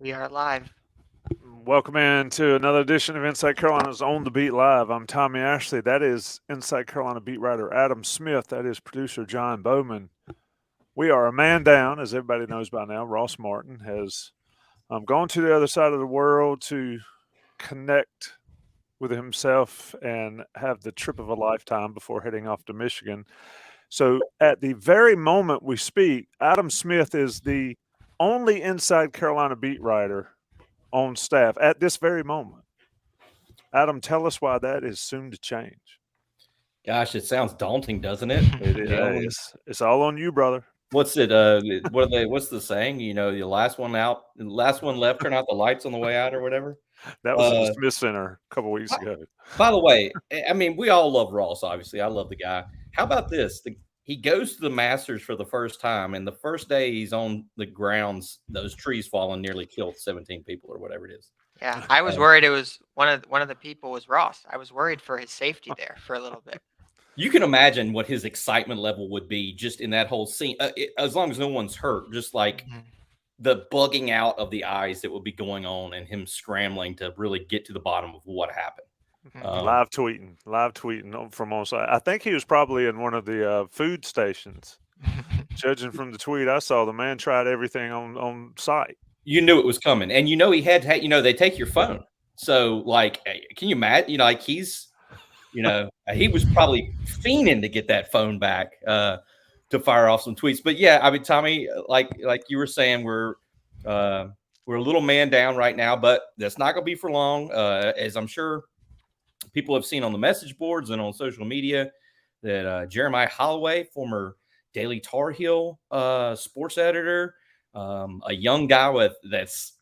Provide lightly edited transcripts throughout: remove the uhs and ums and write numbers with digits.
We are live. Welcome in to another edition of Inside Carolina's On the Beat Live. I'm Tommy Ashley. That is Inside Carolina beat writer Adam Smith. That is producer John Bauman. We are a man down, as everybody knows by now. Ross Martin has gone to the other side of the world to connect with himself and have the trip of a lifetime before heading off to Michigan. So, at the very moment we speak, Adam Smith is the only Inside Carolina beat writer on staff at this very moment. Adam, tell us why that is soon to change. Gosh, it sounds daunting, doesn't it? The only It's all on you, brother. what's it? What are they? What's the saying? The last one out, the last one left, turn out the lights on the way out, or whatever. That was at the Smith Center a couple weeks ago. By the way, I mean we all love Ross. Obviously, I love the guy. How about this? He goes to the Masters for the first time, and the first day he's on the grounds, those trees fall and nearly killed 17 people or whatever it is. Yeah, I was worried it was one of the people was Ross. I was worried for his safety there for a little bit. You can imagine what his excitement level would be just in that whole scene, as long as no one's hurt. Just like the bugging out of the eyes that would be going on, and him scrambling to really get to the bottom of what happened. Live tweeting from on site. I think he was probably in one of the food stations. Judging from the tweet I saw, the man tried everything on site. You knew it was coming, and he had they take your phone. So like, can you imagine? Like he's, he was probably fiending to get that phone back to fire off some tweets. But yeah, I mean, Tommy, like you were saying, we're a little man down right now, but that's not going to be for long. As I'm sure people have seen on the message boards and on social media, that Jeremiah Holloway, former Daily Tar Heel sports editor, a young guy that's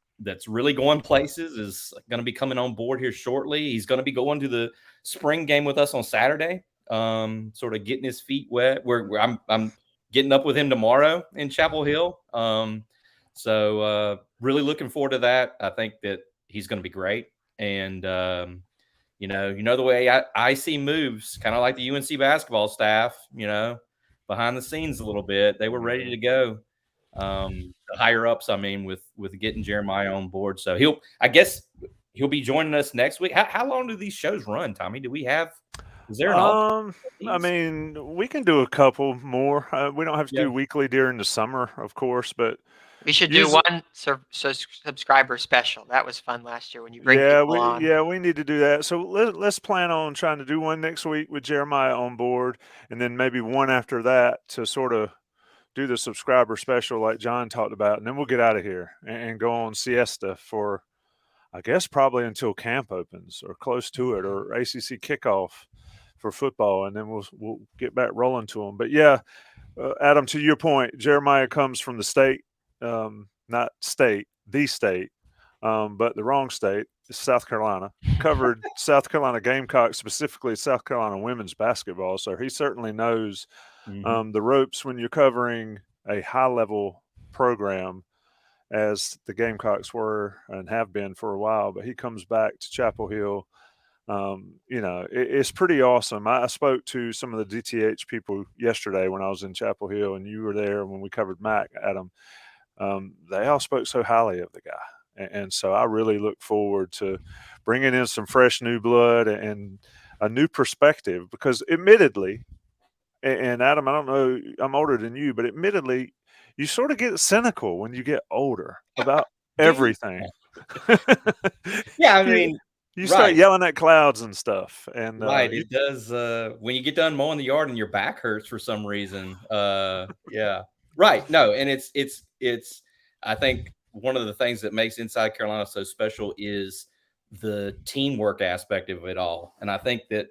really going places, is going to be coming on board here shortly. He's going to be going to the spring game with us on Saturday, sort of getting his feet wet. Where I'm getting up with him tomorrow in Chapel Hill. So really looking forward to that. I think that he's going to be great. And the way I see moves, kind of like the UNC basketball staff, behind the scenes a little bit, they were ready to go. The higher ups, I mean, with getting Jeremiah on board. So I guess he'll be joining us next week. How long do these shows run, Tommy? Is there an I mean, we can do a couple more. We don't have to do weekly during the summer, of course, but we should do one subscriber special. That was fun last year when you bring people on. Yeah, we need to do that. So let's plan on trying to do one next week with Jeremiah on board, and then maybe one after that to sort of do the subscriber special like John talked about, and then we'll get out of here and go on siesta for, I guess, probably until camp opens or close to it, or ACC kickoff for football, and then we'll get back rolling to them. But yeah, Adam, to your point, Jeremiah comes from the state, not state, the state, but the wrong state. It's South Carolina. Covered South Carolina Gamecocks, specifically South Carolina women's basketball, so he certainly knows the ropes when you're covering a high-level program, as the Gamecocks were and have been for a while. But he comes back to Chapel Hill. It's pretty awesome. I spoke to some of the DTH people yesterday when I was in Chapel Hill, and you were there when we covered Mac, Adam. They all spoke so highly of the guy. And so I really look forward to bringing in some fresh new blood and a new perspective, because admittedly, and Adam, I don't know, I'm older than you, but admittedly, you sort of get cynical when you get older about everything. Yeah, I mean, you start yelling at clouds and stuff. And it does. When you get done mowing the yard and your back hurts for some reason. Yeah, right. No, and it's. I think one of the things that makes Inside Carolina so special is the teamwork aspect of it all, and I think that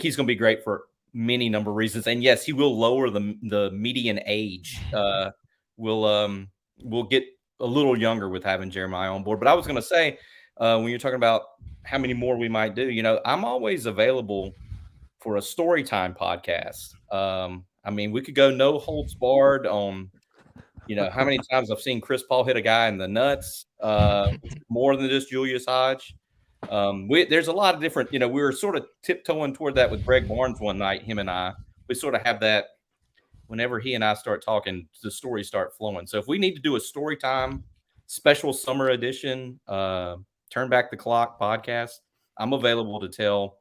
he's going to be great for many number of reasons. And yes, he will lower the median age. We'll get a little younger with having Jeremiah on board. But I was going to say, when you're talking about how many more we might do, I'm always available for a story time podcast. I mean, we could go no holds barred on, how many times I've seen Chris Paul hit a guy in the nuts, more than just Julius Hodge. There's a lot of different, we were sort of tiptoeing toward that with Greg Barnes one night, him and I. We sort of have that whenever he and I start talking, the stories start flowing. So if we need to do a story time special summer edition, Turn Back the Clock podcast, I'm available to tell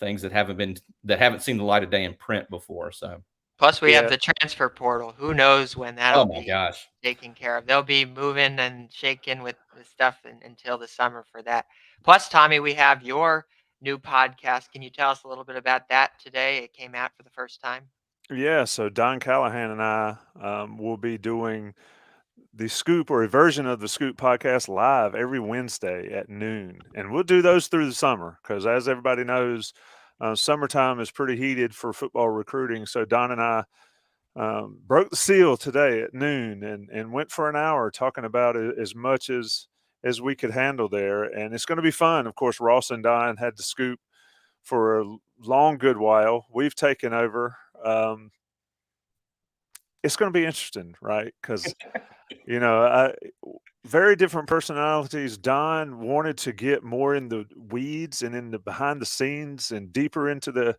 things that haven't seen the light of day in print before. So, Plus, we have Yeah. the transfer portal. Who knows when that'll oh my be gosh, taken care of? They'll be moving and shaking with the stuff until the summer for that. Plus, Tommy, we have your new podcast. Can you tell us a little bit about that today? It came out for the first time. Yeah. So Don Callahan and I will be doing the Scoop, or a version of the Scoop podcast, live every Wednesday at noon. And we'll do those through the summer because, as everybody knows, summertime is pretty heated for football recruiting. So Don and I broke the seal today at noon and went for an hour talking about as much as we could handle there. And it's going to be fun. Of course, Ross and Don had the Scoop for a long, good while. We've taken over. It's going to be interesting, right? Because very different personalities. Don wanted to get more in the weeds and in the behind the scenes and deeper into the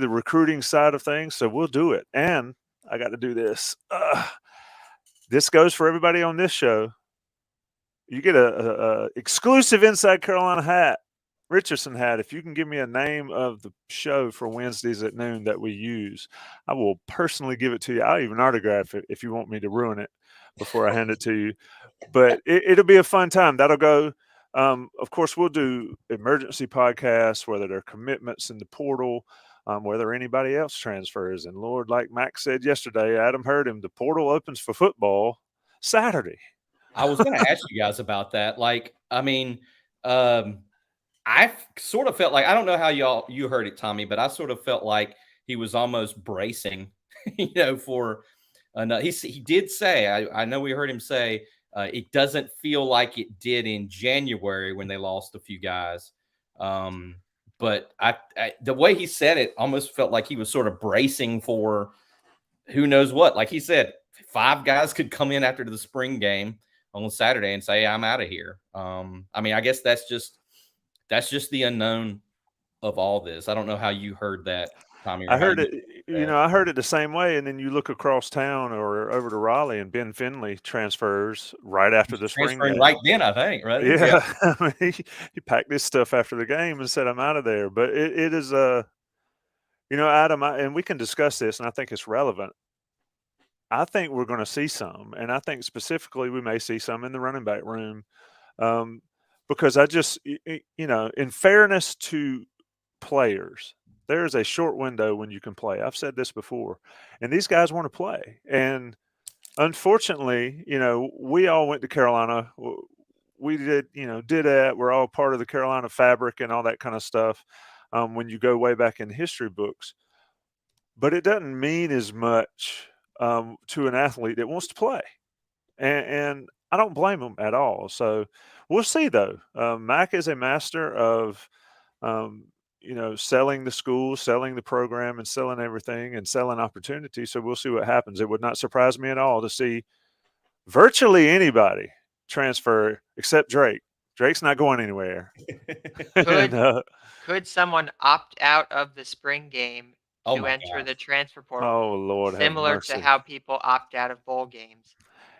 recruiting side of things. So we'll do it. And I got to do this. This goes for everybody on this show. You get a exclusive Inside Carolina hat, Richardson hat. If you can give me a name of the show for Wednesdays at noon that we use, I will personally give it to you. I'll even autograph it if you want me to ruin it before I hand it to you. But it'll be a fun time. That'll go. Of course, we'll do emergency podcasts, whether they're commitments in the portal, whether anybody else transfers. And Lord, like Max said yesterday, Adam heard him, the portal opens for football Saturday. I was going to ask you guys about that. Like, I mean, I sort of felt like, I don't know how you heard it, Tommy, but I sort of felt like he was almost bracing, for he did say, I know we heard him say, it doesn't feel like it did in January when they lost a few guys. But the way he said it almost felt like he was sort of bracing for who knows what. Like he said, 5 guys could come in after the spring game on Saturday and say, I'm out of here. I mean, I guess that's just the unknown of all this. I don't know how you heard that, Tommy, or I how heard you it, that. I heard it the same way. And then you look across town or over to Raleigh, and Ben Finley transfers right after the spring Transferring game. right then, I think, right? Yeah. I mean, he packed his stuff after the game and said, I'm out of there. But it is, Adam, and we can discuss this, and I think it's relevant. I think we're going to see some, and I think specifically we may see some in the running back room, um, because in fairness to players, there is a short window when you can play. I've said this before, and these guys want to play. And unfortunately, we all went to Carolina. We did that. We're all part of the Carolina fabric and all that kind of stuff. When you go way back in history books, but it doesn't mean as much to an athlete that wants to play, and I don't blame them at all. So we'll see, though. Mac is a master of selling the school, selling the program, and selling everything, and selling opportunity. So we'll see what happens. It would not surprise me at all to see virtually anybody transfer except Drake. Drake's not going anywhere. Could And, could someone opt out of the spring game Oh to my enter gosh. the transfer portal, oh Lord, have similar to mercy. how people opt out of bowl games?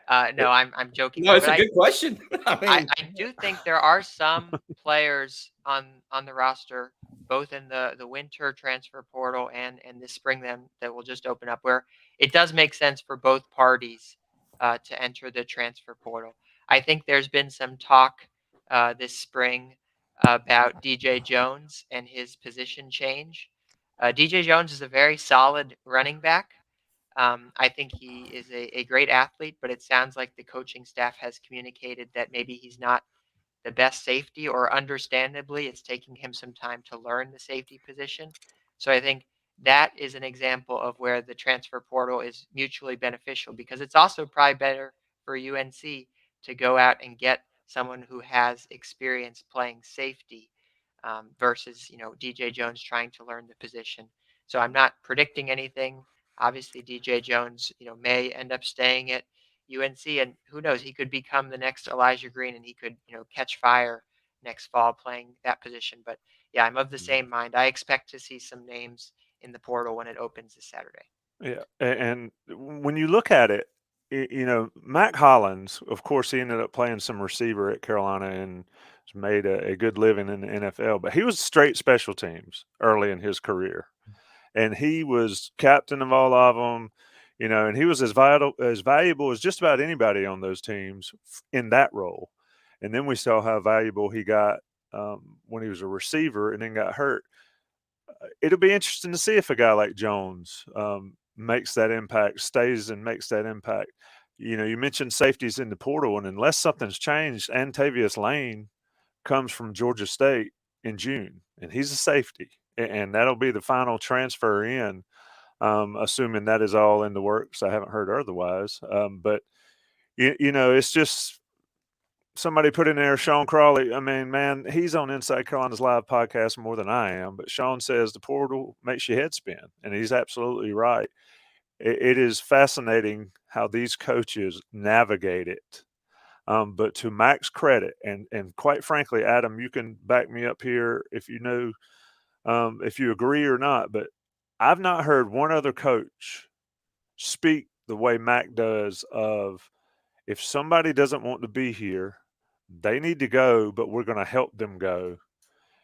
No, I'm joking No, there, it's but a good question. I mean, I do think there are some players on the roster, both in the winter transfer portal and this spring then that will just open up, where it does make sense for both parties to enter the transfer portal. I think there's been some talk this spring about DJ Jones and his position change. DJ Jones is a very solid running back. I think he is a great athlete, but it sounds like the coaching staff has communicated that maybe he's not the best safety, or understandably, it's taking him some time to learn the safety position. So I think that is an example of where the transfer portal is mutually beneficial, because it's also probably better for UNC to go out and get someone who has experience playing safety versus DJ Jones trying to learn the position. So I'm not predicting anything. Obviously, DJ Jones may end up staying at UNC, and who knows, he could become the next Elijah Green, and he could catch fire next fall playing that position. But yeah, I'm of the same mind. I expect to see some names in the portal when it opens this Saturday. Yeah, and when you look at it, Mac Hollins, of course, he ended up playing some receiver at Carolina and made a good living in the NFL, but he was straight special teams early in his career. And he was captain of all of them, and he was as valuable as just about anybody on those teams in that role. And then we saw how valuable he got when he was a receiver and then got hurt. It'll be interesting to see if a guy like Jones makes that impact, stays and makes that impact. You mentioned safeties in the portal, and unless something's changed, Antavius Lane comes from Georgia State in June, and he's a safety, and that'll be the final transfer in, assuming that is all in the works. I haven't heard otherwise, but it's just somebody put in there Sean Crawley. I mean, man, he's on Inside Carolina's live podcast more than I am, but Sean says the portal makes your head spin, and he's absolutely right. It is fascinating how these coaches navigate it. But to Mac's credit, and quite frankly, Adam, you can back me up here if you know, if you agree or not. But I've not heard one other coach speak the way Mac does. Of if somebody doesn't want to be here, they need to go, but we're going to help them go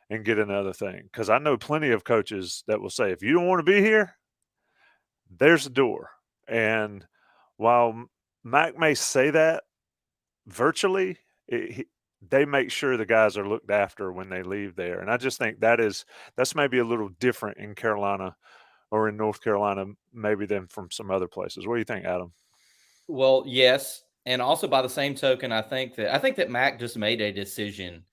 and get another thing. Because I know plenty of coaches that will say, if you don't want to be here, there's the door. And while Mac may say that virtually, they make sure the guys are looked after when they leave there. And I just think that's maybe a little different in Carolina or in North Carolina, maybe than from some other places. What do you think, Adam? Well, yes, and also by the same token, I think that Mac just made a decision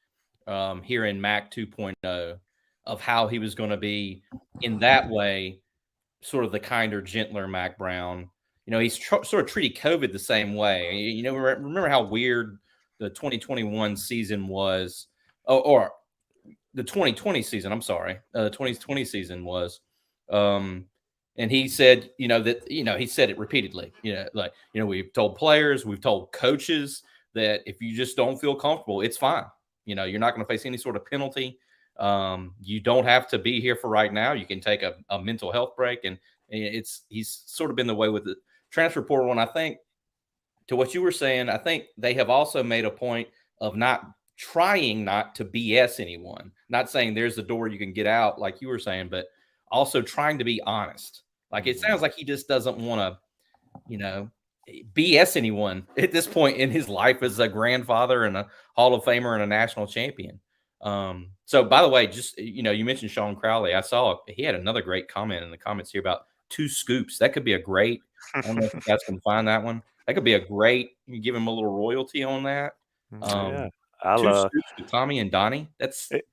here in Mac 2.0 of how he was going to be in that way, sort of the kinder, gentler Mac Brown. He's sort of treated COVID the same way. Remember how weird the 2021 season was, or the 2020 season. I'm sorry, the 2020 season was. And he said, he said it repeatedly. We've told players, we've told coaches that if you just don't feel comfortable, it's fine. You're not going to face any sort of penalty. You don't have to be here for right now. You can take a mental health break, and he's sort of been the way with the transfer portal. And I think, to what you were saying, I think they have also made a point of not trying not to BS anyone. Not saying there's the door you can get out, like you were saying, but also trying to be honest. Like, it sounds like he just doesn't want to, BS anyone at this point in his life as a grandfather and a Hall of Famer and a national champion. So, by the way, just, you mentioned Sean Crowley. I saw he had another great comment in the comments here about 2 scoops. That could be a great, I don't know if you guys can find that one. That could be a great, you give him a little royalty on that. Yeah, 2 scoops with Tommy and Donnie. That's it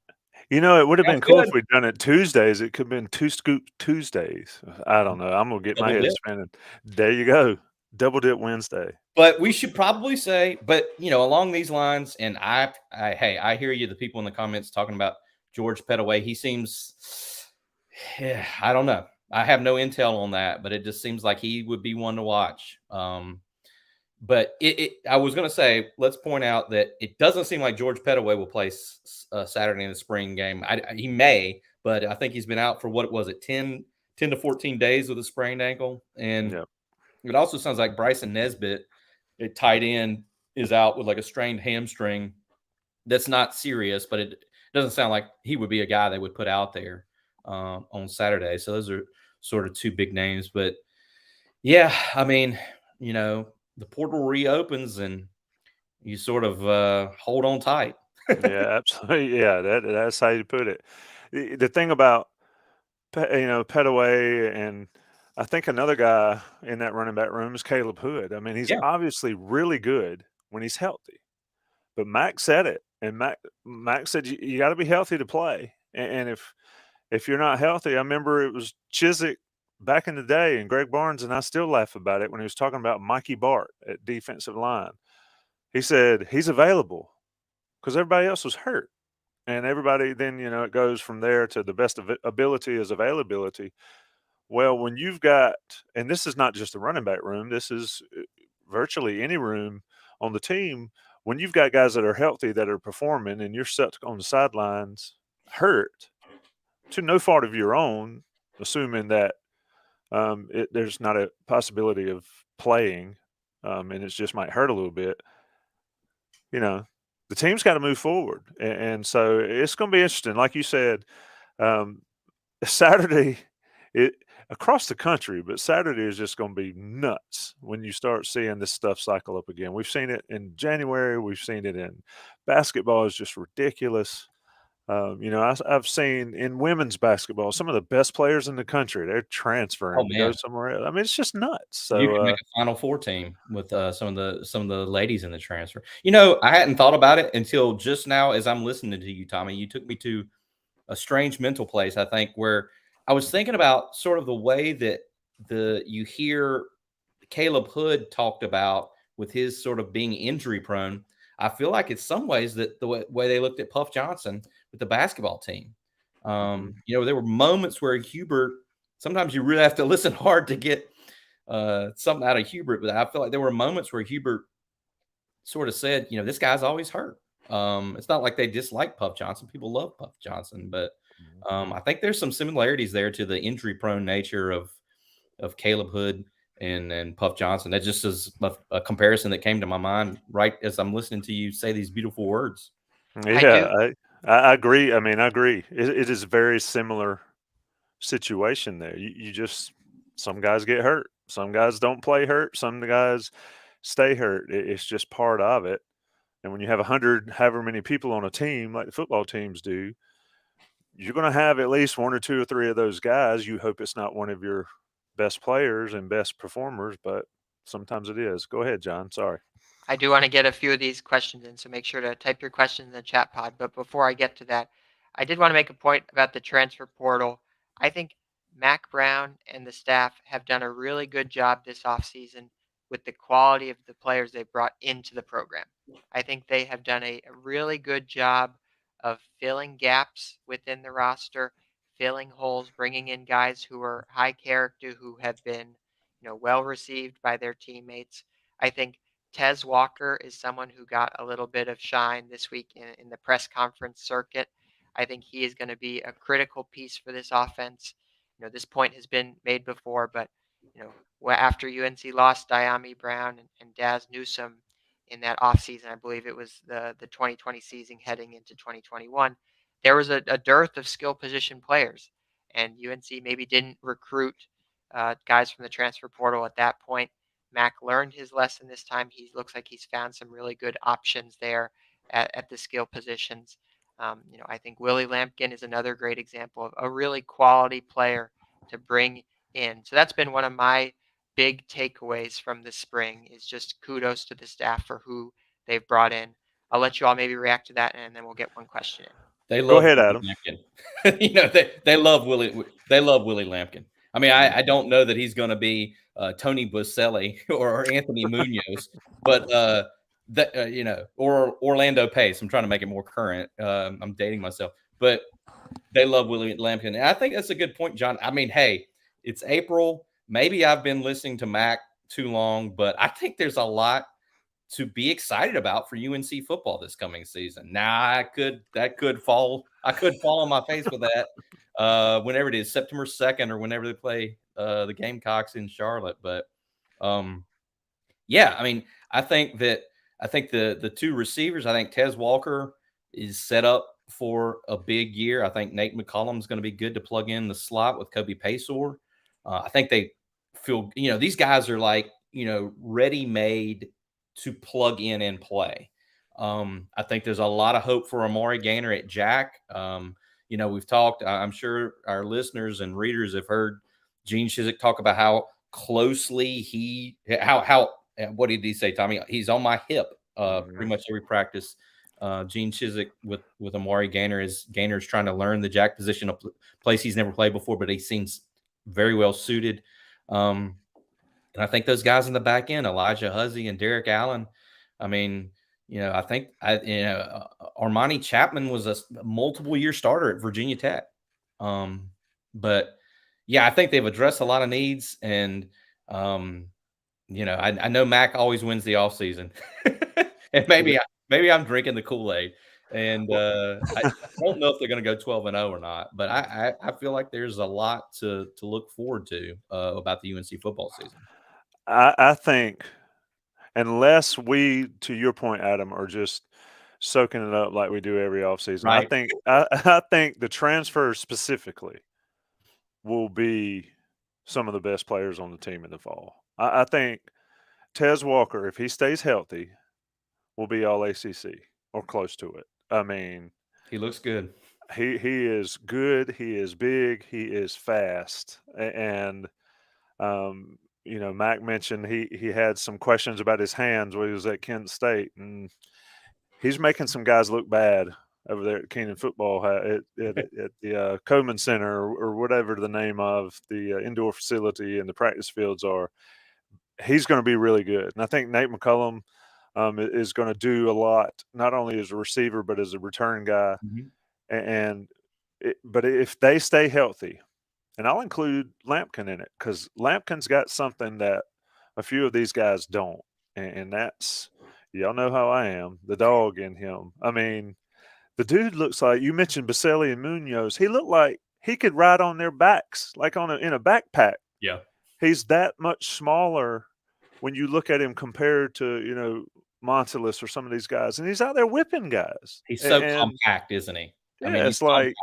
would have been sounds cool good. if we'd done it Tuesdays. It could have been 2 Scoop Tuesdays. I don't know. I'm gonna get my Double head dip. spinning. There you go. Double dip Wednesday. But we should probably say, along these lines, and hey, I hear you, the people in the comments talking about George Pettaway. He seems, I don't know. I have no intel on that, but it just seems like he would be one to watch. But I was going to say, let's point out that it doesn't seem like George Pettaway will play Saturday in the spring game. He may, but I think he's been out for, what was it, 10 to 14 days with a sprained ankle. And Yep. it also sounds like Bryson Nesbitt, at tight end, is out with like a strained hamstring. That's not serious, but it doesn't sound like he would be a guy they would put out there on Saturday. So those are sort of 2 big names. But yeah, I mean, the portal reopens and you sort of hold on tight. Yeah, absolutely. Yeah, that's how you put it. The thing about Pettaway, and I think another guy in that running back room is Caleb Hood. I mean, he's Yeah. obviously really good when he's healthy. But Mac said it, and Mac said you got to be healthy to play. And if you're not healthy, I remember it was Chiswick back in the day, and Greg Barnes, and I still laugh about it when he was talking about Mikey Bart at defensive line. He said he's available because everybody else was hurt. And everybody then, it goes from there to the best of ability is availability. Well, when you've got, and this is not just the running back room, this is virtually any room on the team. When you've got guys that are healthy, that are performing, and you're stuck on the sidelines hurt to no fault of your own, assuming that there's not a possibility of playing, and it just might hurt a little bit. You know, the team's got to move forward, and so it's going to be interesting. Like you said, um, Saturday, it across the country, but Saturday is just going to be nuts when you start seeing this stuff cycle up again. We've seen it in January. We've seen it in basketball. Is just ridiculous. I've seen in women's basketball some of the best players in the country. They're Oh transferring to go man, somewhere else. I mean, it's just nuts. you So, can make a Final Four team with some of the ladies in the transfer. You know, I hadn't thought about it until just now as I'm listening to you, Tommy. You took me to a strange mental place, I think, where I was thinking about sort of the way that you hear Caleb Hood talked about with his sort of being injury prone. I feel like in some ways that the way they looked at Puff Johnson with the basketball team. You know, there were moments where Hubert. Sometimes you really have to listen hard to get something out of Hubert, but I feel like there were moments where Hubert sort of said, you know, this guy's always hurt. It's not like they dislike Puff Johnson. People love Puff Johnson, but I think there's some similarities there to the injury prone nature of Caleb Hood and Puff Johnson. That just is a comparison that came to my mind right as I'm listening to you say these beautiful words. I do. yeah, I agree. I mean, I agree. It is a very similar situation there. You just some guys get hurt, some guys don't play hurt, some guys stay hurt. It's just part of it. And when you have 100, however many people on a team like the football teams do, you're going to have at least one or two or three of those guys. You hope it's not one of your best players and best performers, but sometimes it is. Go ahead, John. Sorry. I do want to get a few of these questions in, so make sure to type your questions in the chat pod. But before I get to that, I did want to make a point about the transfer portal. I think Mac Brown and the staff have done a really good job this offseason with the quality of the players they brought into the program. I think they have done a really good job of filling gaps within the roster, filling holes, bringing in guys who are high character, who have been, well received by their teammates. I think Tez Walker is someone who got a little bit of shine this week in the press conference circuit. I think he is going to be a critical piece for this offense. This point has been made before, but after UNC lost Diami Brown and Daz Newsome in that offseason, I believe it was the 2020 season heading into 2021, there was a dearth of skill position players, and UNC maybe didn't recruit guys from the transfer portal at that point. Mac learned his lesson this time. He looks like he's found some really good options there at the skill positions. I think Willie Lampkin is another great example of a really quality player to bring in. So that's been one of my big takeaways from the spring is just kudos to the staff for who they've brought in. I'll let you all maybe react to that, and then we'll get one question in. They Go love ahead, Willie Adam. Lampkin. You know, they love Willie Lampkin. I mean, I don't know that he's going to be Tony Boselli or Anthony Munoz, but or Orlando Pace. I'm trying to make it more current. I'm dating myself, but they love Willie Lampkin. And I think that's a good point, John. I mean, hey, it's April. Maybe I've been listening to Mac too long, but I think there's a lot to be excited about for UNC football this coming season. Now, I could fall on my face with that whenever it is September 2nd or whenever they play the Gamecocks in Charlotte. But yeah, I mean, I think the two receivers, I think Tez Walker is set up for a big year. I think Nate McCollum is going to be good to plug in the slot with Kobe Paysor. I think they feel, these guys are like, ready made to plug in and play. I think there's a lot of hope for Amari Gaynor at Jack. We've talked, I'm sure our listeners and readers have heard Gene Chizik talk about how closely what did he say, Tommy? He's on my hip pretty much every practice. Gene Chizik with Amari Gaynor Gaynor's trying to learn the Jack position, a place he's never played before, but he seems very well suited. And I think those guys in the back end, Elijah Huzzy and Derek Allen, I mean, I think Armani Chapman was a multiple year starter at Virginia Tech. But yeah, I think they've addressed a lot of needs. And, I know Mac always wins the offseason. And maybe I'm drinking the Kool-Aid. And I don't know if they're going to go 12-0 or not. But I feel like there's a lot to look forward to about the UNC football season. I think unless we, to your point, Adam, are just soaking it up like we do every offseason. Right. I think the transfers specifically will be some of the best players on the team in the fall. I think Tez Walker, if he stays healthy, will be all ACC or close to it. I mean, He looks good. he is good. He is big. He is fast. And Mac mentioned he had some questions about his hands when he was at Kent State, and he's making some guys look bad over there at Keenan Football at the Coleman Center or whatever the name of the indoor facility and the practice fields are. He's going to be really good, and I think Nate McCullum is going to do a lot, not only as a receiver but as a return guy. Mhm. But if they stay healthy, and I'll include Lampkin in it because Lampkin's got something that a few of these guys don't, and that's y'all know how I am, the dog in him. I mean, the dude looks like you mentioned Baselli and Munoz. He looked like he could ride on their backs, like in a backpack. Yeah. He's that much smaller when you look at him compared to Montelis or some of these guys, and he's out there whipping guys. He's so compact, isn't he? I mean, It's like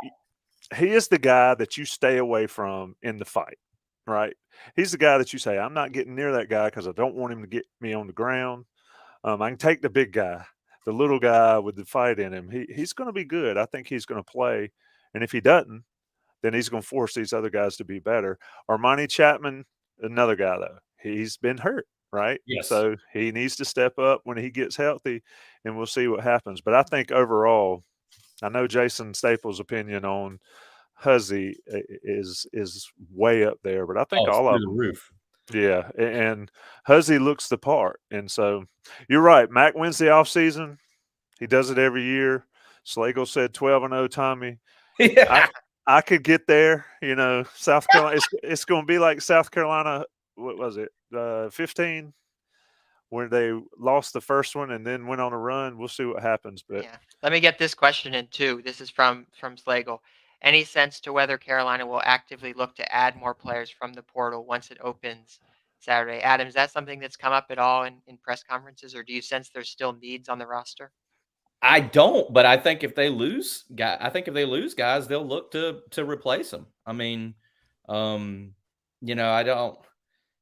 he is the guy that you stay away from in the fight, right? He's the guy that you say, I'm not getting near that guy because I don't want him to get me on the ground. I can take the big guy, the little guy with the fight in him. He's going to be good. I think he's going to play. And if he doesn't, then he's going to force these other guys to be better. Armani Chapman, another guy, though. He's been hurt, right? Yes. So he needs to step up when he gets healthy, and we'll see what happens. But I think overall, I know Jason Staples' opinion on Huzzy is way up there, but I think all through of the them. roof. Yeah, and Huzzy looks the part, and so you're right. Mac wins the offseason. He does it every year. Slagle said 12-0, Tommy. Yeah. I could get there. South Carolina. It's going to be like South Carolina. What was it? 15, where they lost the first one and then went on a run. We'll see what happens. But Yeah. Let me get this question in too. This is from Slagle. Any sense to whether Carolina will actively look to add more players from the portal once it opens Saturday? Adam, is that something that's come up at all in press conferences, or do you sense there's still needs on the roster? I don't, but I think if they lose guys, they'll look to replace them. I mean, I don't.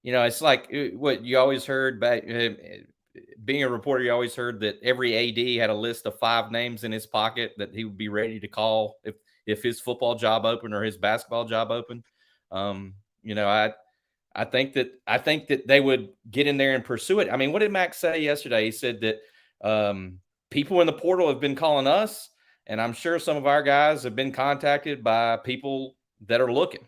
It's like what you always heard back. Being a reporter, you always heard that every AD had a list of 5 names in his pocket that he would be ready to call if his football job opened or his basketball job opened. I think that they would get in there and pursue it. I mean, what did Max say yesterday? He said that people in the portal have been calling us, and I'm sure some of our guys have been contacted by people that are looking.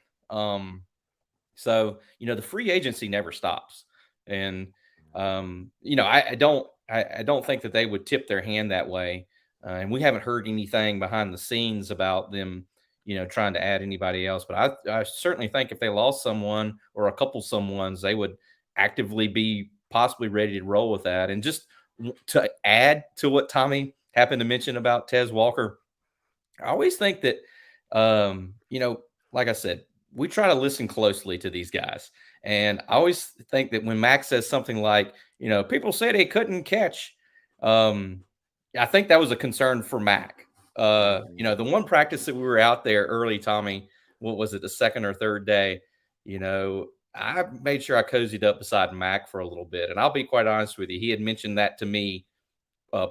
So the free agency never stops, and I don't think that they would tip their hand that way. And we haven't heard anything behind the scenes about them, trying to add anybody else. But I certainly think if they lost someone or a couple someones, they would actively be possibly ready to roll with that. And just to add to what Tommy happened to mention about Tez Walker, I always think that, like I said, we try to listen closely to these guys. And I always think that when Max says something like, people said he couldn't catch, I think that was a concern for Mac. The one practice that we were out there early, Tommy, what was it, the second or third day? I made sure I cozied up beside Mac for a little bit. And I'll be quite honest with you. He had mentioned that to me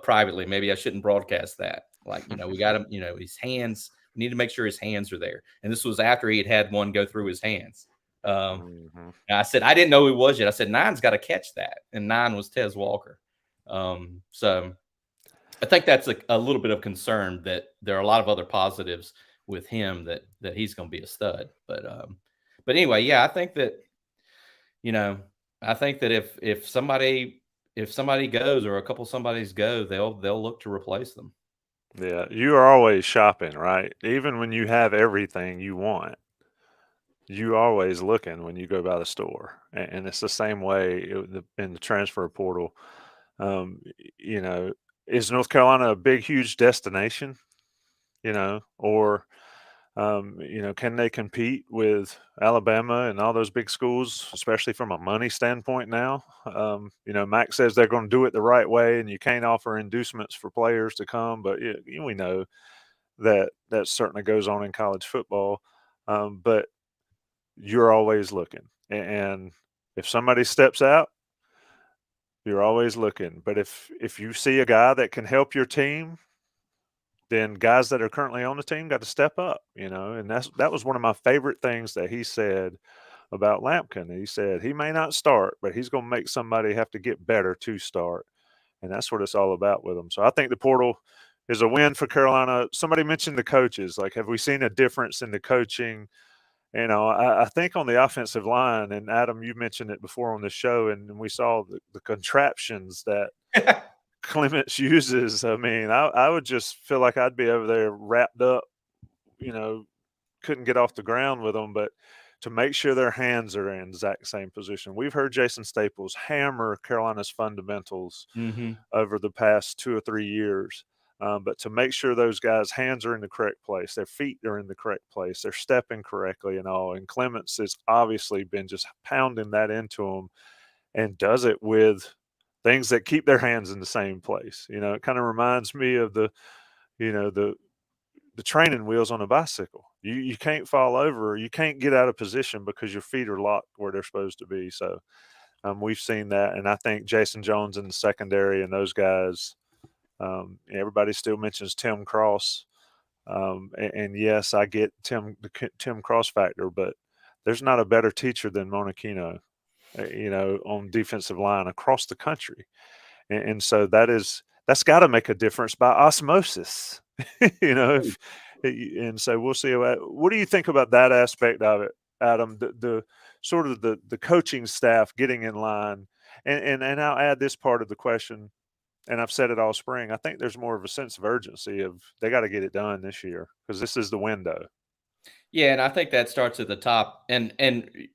privately. Maybe I shouldn't broadcast that. Like, we got him, his hands, we need to make sure his hands are there. And this was after he had one go through his hands. I said, I didn't know who he was yet. I said, 9's got to catch that. And 9 was Tez Walker. So I think that's a little bit of concern that there are a lot of other positives with him that he's going to be a stud. But anyway, yeah, I think that, if somebody goes or a couple somebodies go, they'll look to replace them. Yeah, you are always shopping, right? Even when you have everything you want, you always looking when you go by the store, and it's the same way in the transfer portal. Is North Carolina a big, huge destination? Or Can they compete with Alabama and all those big schools, especially from a money standpoint now? Mac says they're going to do it the right way, and you can't offer inducements for players to come, but we know that certainly goes on in college football. But you're always looking, and if somebody steps out, you're always looking. But if you see a guy that can help your team, then guys that are currently on the team got to step up, and that was one of my favorite things that he said about Lampkin. He said he may not start, but he's going to make somebody have to get better to start, and that's what it's all about with him. So I think the portal is a win for Carolina. Somebody mentioned the coaches. Like, have we seen a difference in the coaching? I think on the offensive line, and Adam, you mentioned it before on the show, and we saw the contraptions that Clements uses. I mean, I would just feel like I'd be over there wrapped up, couldn't get off the ground with them, but to make sure their hands are in exact same position. We've heard Jason Staples hammer Carolina's fundamentals over the past 2 or 3 years. But to make sure those guys' hands are in the correct place, their feet are in the correct place, they're stepping correctly and all. And Clements has obviously been just pounding that into them and does it with things that keep their hands in the same place. It kind of reminds me of the training wheels on a bicycle. You can't fall over, you can't get out of position because your feet are locked where they're supposed to be. So we've seen that, and I think Jason Jones in the secondary and those guys. Everybody still mentions Tim Cross, and yes, I get Tim Cross factor, but there's not a better teacher than Monachino, on defensive line across the country, and so that's got to make a difference by osmosis, and so we'll see. What do you think about that aspect of it, Adam? The sort of the coaching staff getting in line, and I'll add this part of the question. And I've said it all spring. I think there's more of a sense of urgency of they got to get it done this year because this is the window. Yeah, and I think that starts at the top. And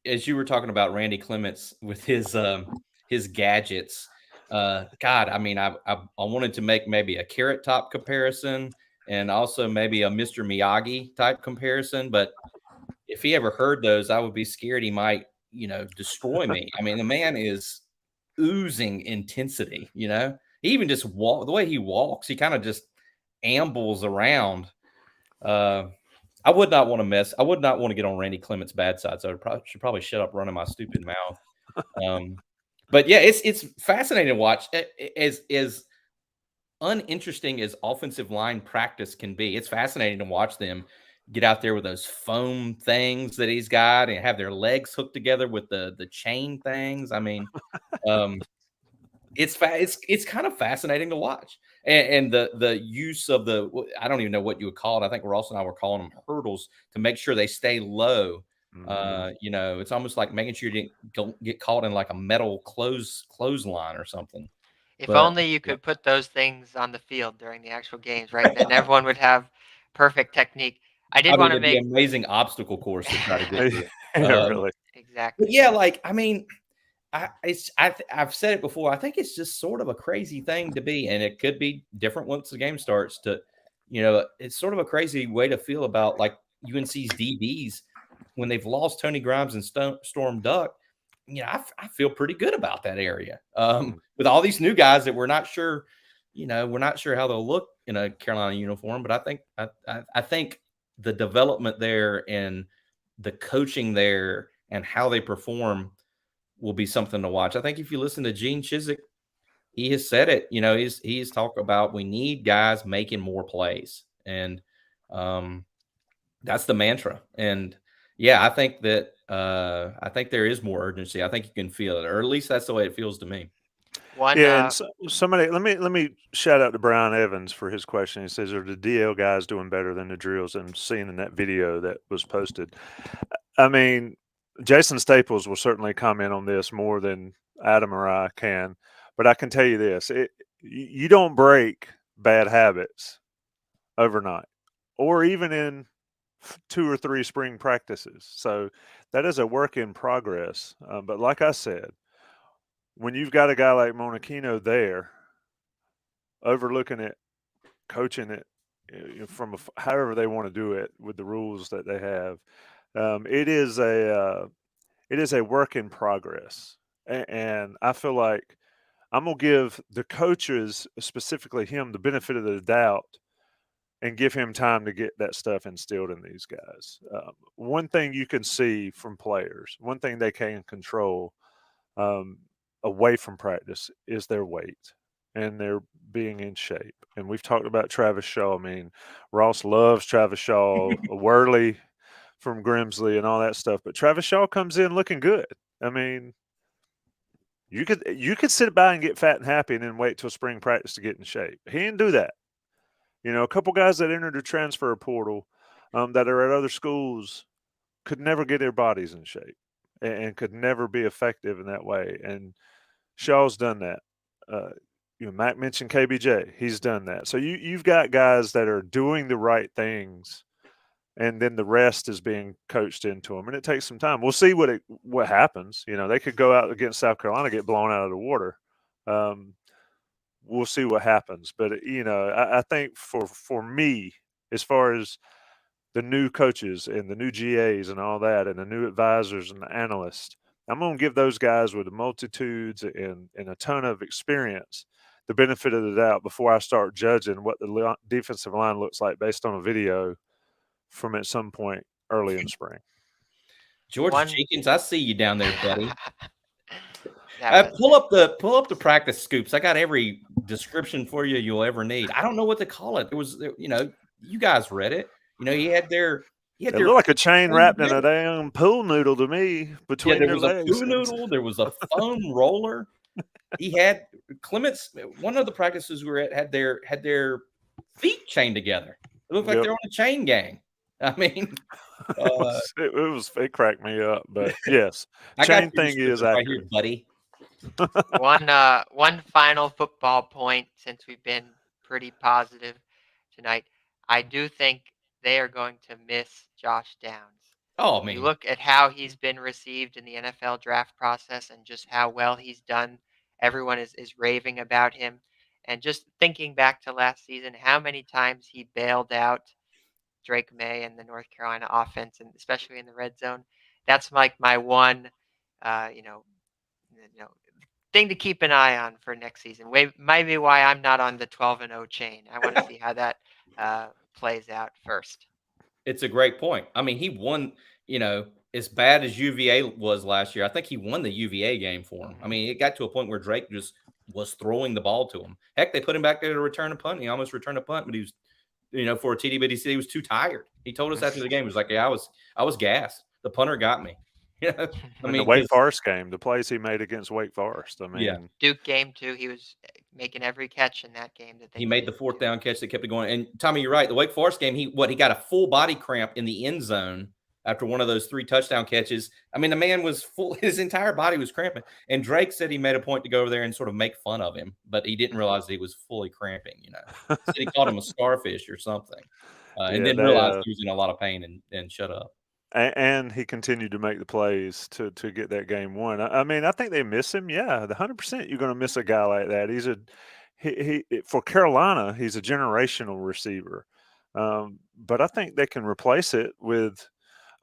as you were talking about Randy Clements with his gadgets, God, I mean, I wanted to make maybe a Carrot Top comparison and also maybe a Mr. Miyagi type comparison. But if he ever heard those, I would be scared he might, destroy me. I mean, the man is oozing intensity. He even just the way he walks, he kind of just ambles around. I would not want to I would not want to get on Randy Clement's bad side. So I should probably shut up running my stupid mouth. But yeah, it's fascinating to watch. As uninteresting as offensive line practice can be, it's fascinating to watch them get out there with those foam things that he's got and have their legs hooked together with the chain things. I mean, it's kind of fascinating to watch, and the use of I don't even know what you would call it. I think Ross and I were calling them hurdles to make sure they stay low. It's almost like making sure you don't get caught in like a metal clothesline or something. If But only you could put those things on the field during the actual games, right? Then everyone would have perfect technique. I did I mean, want to it'd be make an amazing obstacle course to try to get through. Yeah, really. But exactly. yeah, like I mean, I've said it before. I think it's just sort of a crazy thing to be, and it could be different once the game starts. It's sort of a crazy way to feel about like UNC's DBs when they've lost Tony Grimes and Storm Duck. I feel pretty good about that area. With all these new guys that we're not sure, we're not sure how they'll look in a Carolina uniform. But I think the development there and the coaching there and how they perform will be something to watch. I think if you listen to Gene Chizik, he has said it. He's talked about we need guys making more plays, and that's the mantra. And yeah, I think that I think there is more urgency. I think you can feel it, or at least that's the way it feels to me. Yeah, and somebody let me shout out to Brian Evans for his question. He says, "Are the DL guys doing better than the drills?" And seeing in that video that was posted, I mean, Jason Staples will certainly comment on this more than Adam or I can, but I can tell you this: you don't break bad habits overnight, or even in 2 or 3 spring practices. So that is a work in progress. But like I said, when you've got a guy like Monachino there overlooking it, coaching it, from however they want to do it with the rules that they have. It is a work in progress, and I feel like I'm gonna give the coaches, specifically him, the benefit of the doubt and give him time to get that stuff instilled in these guys. One thing you can see from players, one thing they can control um, away from practice is their weight and their being in shape. And we've talked about Travis Shaw. I mean, Ross loves Travis Shaw, Worley from Grimsley, and all that stuff. But Travis Shaw comes in looking good. I mean, you could sit by and get fat and happy, and then wait till spring practice to get in shape. He didn't do that. A couple guys that entered the transfer portal that are at other schools could never get their bodies in shape and could never be effective in that way. And Shaw's done that. Uh, Mac mentioned KBJ. He's done that. So you've got guys that are doing the right things, and then the rest is being coached into them, and it takes some time. We'll see what happens. They could go out against South Carolina, get blown out of the water. Um, we'll see what happens. But I think for me, as far as the new coaches and the new GAs and all that, and the new advisors and the analysts, I'm going to give those guys with the multitudes and a ton of experience the benefit of the doubt before I start judging what the defensive line looks like based on a video from at some point early in spring. George One Jenkins, I see you down there, buddy. that was Pull up the practice scoops. I got every description for you you'll ever need. I don't know what to call it. It was, you guys read it. He had their It looked like a chain wrapped in a damn pool noodle to me between there their was a legs. poo noodle. There was a foam roller. He had Clements. One of the practices we were at had their feet chained together. It looked like they're on a chain gang. I mean, it cracked me up, but yes, I got chain thing is right accurate, here, buddy. one final football point, since we've been pretty positive tonight. I do think they are going to miss Josh Downs. Oh, You man. look at how he's been received in the NFL draft process and just how well he's done. Everyone is raving about him. And just thinking back to last season, how many times he bailed out Drake May and the North Carolina offense, and especially in the red zone. That's like my one, uh, you know, you know, thing to keep an eye on for next season. Maybe why I'm not on the 12-0 chain. I want to see how that plays out first. It's a great point. I mean, he won, as bad as UVA was last year, I think he won the UVA game for him. I mean, it got to a point where Drake just was throwing the ball to him. Heck, they put him back there to return a punt. He almost returned a punt, but he was, for a TD, but he said he was too tired. He told us after the game, he was like, yeah, I was gassed. The punter got me. I mean, mean, the Wake Forest game, the plays he made against Wake Forest. I mean, yeah. Duke game too. He was making every catch in that game that he made the fourth down catch that kept it going. And Tommy, you're right. The Wake Forest game, he got a full body cramp in the end zone after one of those 3 touchdown catches. I mean, the man was full; his entire body was cramping. And Drake said he made a point to go over there and sort of make fun of him, but he didn't realize that he was fully cramping. He said he called him a starfish or something, and then realized he was in a lot of pain and shut up. And he continued to make the plays to get that game won. I mean, I think they miss him. Yeah, the 100% you're going to miss a guy like that. He for Carolina, he's a generational receiver. But I think they can replace it with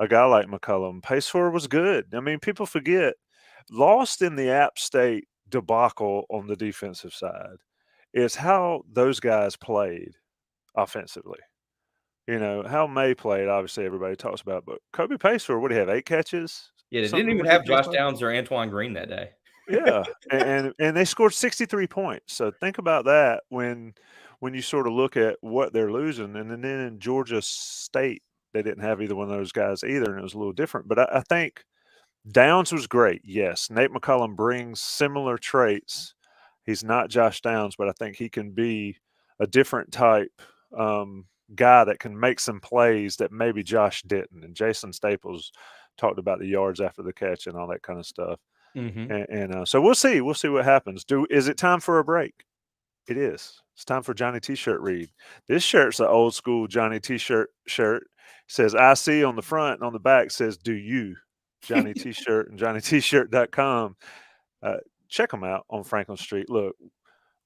a guy like McCullum. Pacefor was good. I mean, people forget, lost in the App State debacle on the defensive side is how those guys played offensively. How May played, obviously everybody talks about, but Kobe Pacefor, what do you have, 8 catches? Yeah, they didn't even have Josh Downs or Antoine Green that day. Yeah, and they scored 63 points. So think about that when you sort of look at what they're losing. And then in Georgia State, they didn't have either one of those guys either, and it was a little different. But I think Downs was great, yes. Nate McCullum brings similar traits. He's not Josh Downs, but I think he can be a different type guy that can make some plays that maybe Josh didn't. And Jason Staples talked about the yards after the catch and all that kind of stuff. Mm-hmm. And so we'll see. We'll see what happens. Is it time for a break? It is. It's time for Johnny T-shirt read. This shirt's an old school Johnny T-shirt shirt. It says I see on the front, and on the back says do you. Johnny T-shirt and JohnnyT-shirt.com. Check them out on Franklin Street. Look,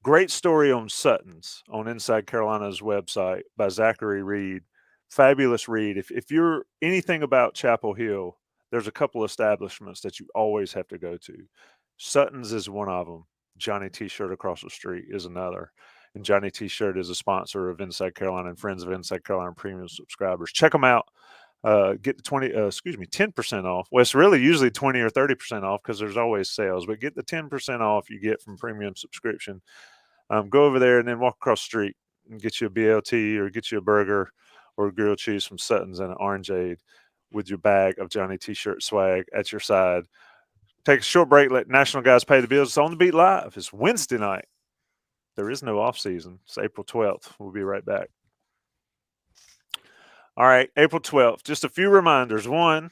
Great story on Sutton's on Inside Carolina's website by Zachary Reed. Fabulous read. If you're anything about Chapel Hill, there's a couple establishments that you always have to go to. Sutton's is one of them. Johnny T-shirt across the street is another. And Johnny T-shirt is a sponsor of Inside Carolina and Friends of Inside Carolina Premium subscribers. Check them out. Get the 10% off. Well, it's really usually 20 or 30% off because there's always sales, but get the 10% off you get from premium subscription. Go over there and then walk across the street and get you a BLT or get you a burger or grilled cheese from Sutton's and an orangeade with your bag of Johnny T-shirt swag at your side. Take a short break. Let national guys pay the bills. It's on the beat live. It's Wednesday night. There is no off season. It's April 12th. We'll be right back. All right, April 12th. Just a few reminders. One,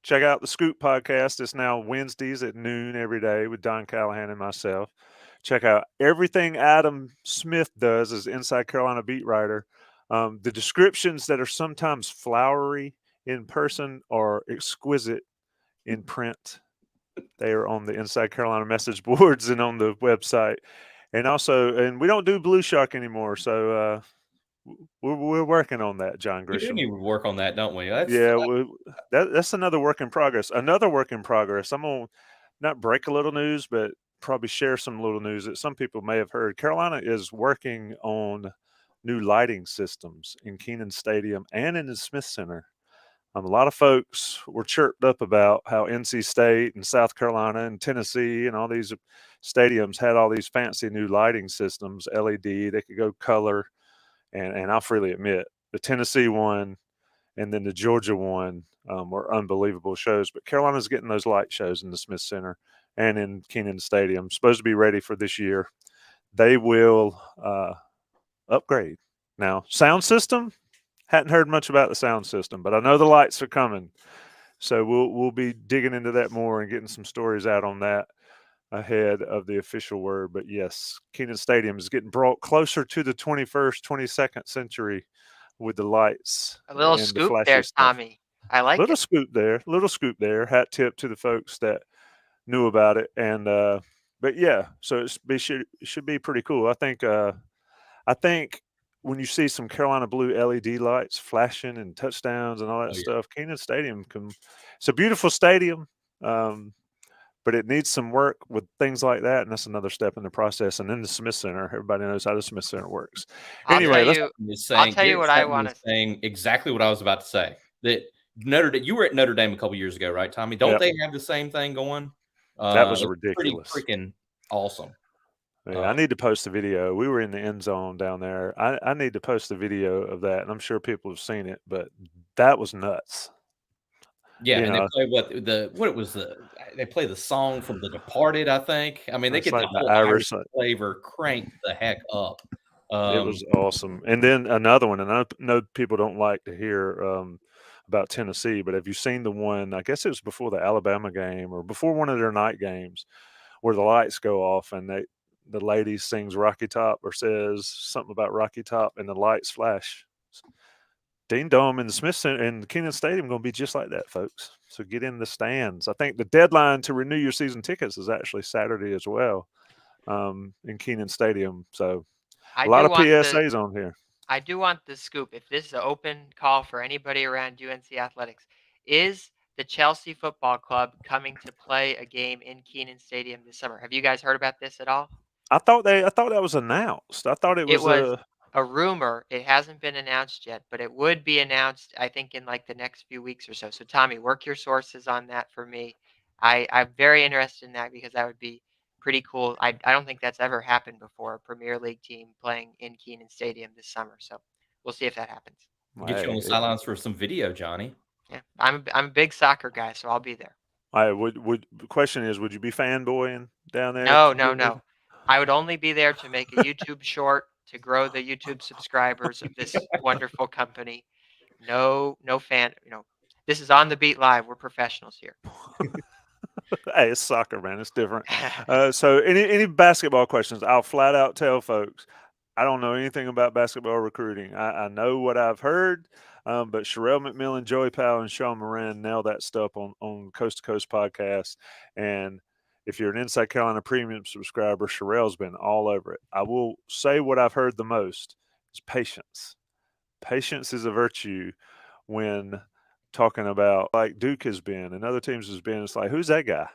check out the Scoop podcast. It's now Wednesdays at noon every day with Don Callahan and myself. Check out everything Adam Smith does as Inside Carolina beat writer. The descriptions that are sometimes flowery in person are exquisite in print. They are on the Inside Carolina message boards and on the website. And also, and we don't do Blue Shark anymore, so we're working on that, John We do Grisham. need to work on that, don't we? That's another work in progress. Another work in progress. I'm gonna not break a little news, but probably share some little news that some people may have heard. Carolina is working on new lighting systems in Keenan Stadium and in the Smith Center. A lot of folks were chirped up about how NC State and South Carolina and Tennessee and all these stadiums had all these fancy new lighting systems, LED. They could go color, and I'll freely admit the Tennessee one and then the Georgia one were unbelievable shows. But Carolina's getting those light shows in the Smith Center and in Keenan Stadium. Supposed to be ready for this year. They will upgrade. Now, sound system, hadn't heard much about the sound system, but I know the lights are coming. So we'll be digging into that more and getting some stories out on that ahead of the official word. But yes, Keenan Stadium is getting brought closer to the 21st, 22nd century with the lights A little and the scoop flashy there, stuff. Tommy. I like Little it. scoop there, little scoop there. Hat tip to the folks that knew about it. And but yeah, so it should be pretty cool. I think when you see some Carolina blue LED lights flashing and touchdowns and all that stuff, Keenan Stadium it's a beautiful stadium. But it needs some work with things like that, and that's another step in the process. And then the Smith Center, everybody knows how the Smith Center works. I'll Anyway, tell you what I want to saying exactly what I was about to say. That Notre Dame, you were at Notre Dame a couple years ago, right, Tommy? Don't they have the same thing going? That was It's ridiculous. pretty freaking awesome. Yeah, I need to post a video. We were in the end zone down there. I need to post a video of that, and I'm sure people have seen it, but that was nuts. Yeah, and they play the song from The Departed, I think. I mean, they get like the the whole Irish flavor cranked the heck up. It was awesome. And then another one, and I know people don't like to hear about Tennessee, but have you seen the one? I guess it was before the Alabama game or before one of their night games, where the lights go off and the lady sings Rocky Top or says something about Rocky Top, and the lights flash. Dean Dome and the Smith Center and the Keenan Stadium going to be just like that, folks. So get in the stands. I think the deadline to renew your season tickets is actually Saturday as well in Keenan Stadium. So a lot of PSAs on here. I do want the scoop. If this is an open call for anybody around UNC Athletics, is the Chelsea Football Club coming to play a game in Keenan Stadium this summer? Have you guys heard about this at all? I thought that was announced. I thought it was a rumor. It hasn't been announced yet, but it would be announced, I think, in like the next few weeks or so. So, Tommy, work your sources on that for me. I'm very interested in that because that would be pretty cool. I don't think that's ever happened before, a Premier League team playing in Keenan Stadium this summer. So we'll see if that happens. Get you on the sidelines for some video, Johnny. Yeah, I'm a big soccer guy, so I'll be there. The question is, would you be fanboying down there? No. I would only be there to make a YouTube short to grow the YouTube subscribers of this wonderful company. No fan. This is On the Beat Live. We're professionals here. Hey, it's soccer, man. It's different. So any basketball questions, I'll flat out tell folks, I don't know anything about basketball recruiting. I know what I've heard, but Sherelle McMillan, Joey Powell, and Sean Moran nail that stuff on Coast to Coast podcast. And if you're an Inside Carolina Premium subscriber, Sherelle's been all over it. I will say what I've heard the most is patience. Patience is a virtue when talking about like Duke has been and other teams has been. It's like, who's that guy?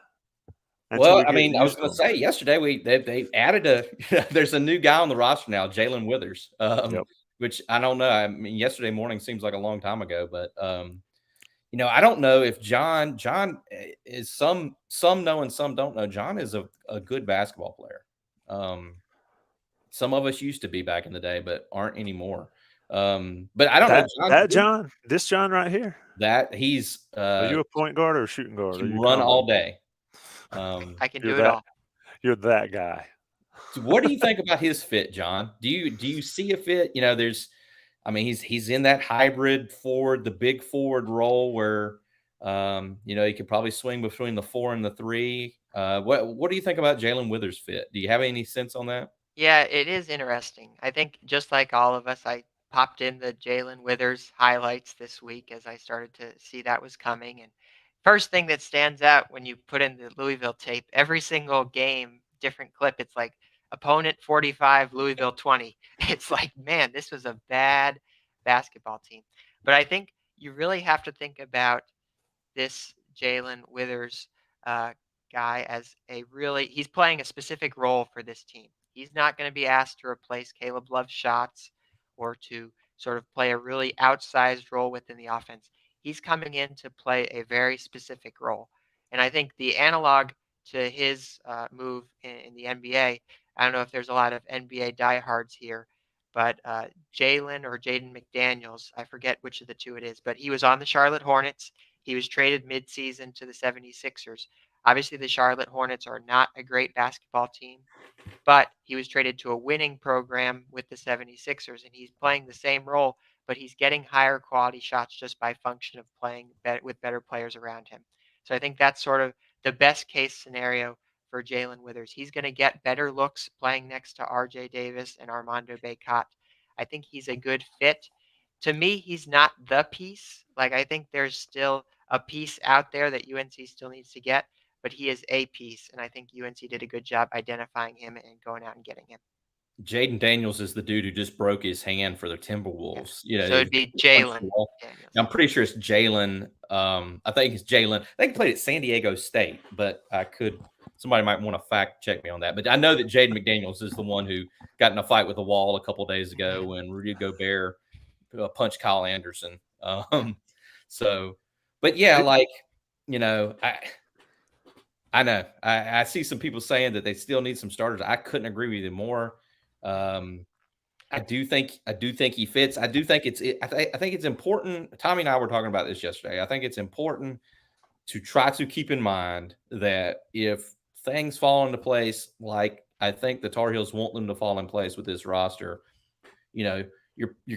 Until Well, we I get mean, I was used to going to him. say yesterday they added there's a new guy on the roster now, Jalen Withers, Yep. which I don't know. I mean, yesterday morning seems like a long time ago, but I don't know if John is some know and some don't know. John is a good basketball player. Some of us used to be back in the day, but aren't anymore. But I don't know, John, this John right here. that he's Are you a point guard or a shooting guard? Are can you run combo? all day. I can You're do it that. all. You're that guy. So what do you think about his fit, John? Do you see a fit? He's in that hybrid forward, the big forward role where he could probably swing between the 4 and the 3. What do you think about Jalen Withers' fit? Do you have any sense on that? Yeah, it is interesting. I think just like all of us, I popped in the Jalen Withers highlights this week as I started to see that was coming. And first thing that stands out when you put in the Louisville tape, every single game, different clip, it's like opponent 45, Louisville 20. It's like, man, this was a bad basketball team. But I think you really have to think about this Jalen Withers uh, guy as he's playing a specific role for this team. He's not going to be asked to replace Caleb Love's shots or to sort of play a really outsized role within the offense. He's coming in to play a very specific role. And I think the analog to his move in the NBA, I don't know if there's a lot of NBA diehards here, but Jalen or Jaden McDaniels, I forget which of the two it is, but he was on the Charlotte Hornets. He was traded midseason to the 76ers. Obviously, the Charlotte Hornets are not a great basketball team, but he was traded to a winning program with the 76ers, and he's playing the same role, but he's getting higher quality shots just by function of playing with better players around him. So I think that's sort of the best case scenario for Jalen Withers. He's going to get better looks playing next to RJ Davis and Armando Bacot. I think he's a good fit. To me, he's not the piece. Like, I think there's still a piece out there that UNC still needs to get, but he is a piece, and I think UNC did a good job identifying him and going out and getting him. Jaden Daniels is the dude who just broke his hand for the Yeah. Timberwolves. So it'd be Jalen Daniels. I'm pretty sure it's Jalen. I think it's Jalen. I think he played at San Diego State, but somebody might want to fact check me on that. But I know that Jaden McDaniels is the one who got in a fight with a wall a couple days ago when Rudy Gobert punched Kyle Anderson. But yeah, I know. I see some people saying that they still need some starters. I couldn't agree with you more. I do think he fits. I do think I think it's important. Tommy and I were talking about this yesterday. I think it's important to try to keep in mind that if things fall into place, like I think the Tar Heels want them to fall in place with this roster, you're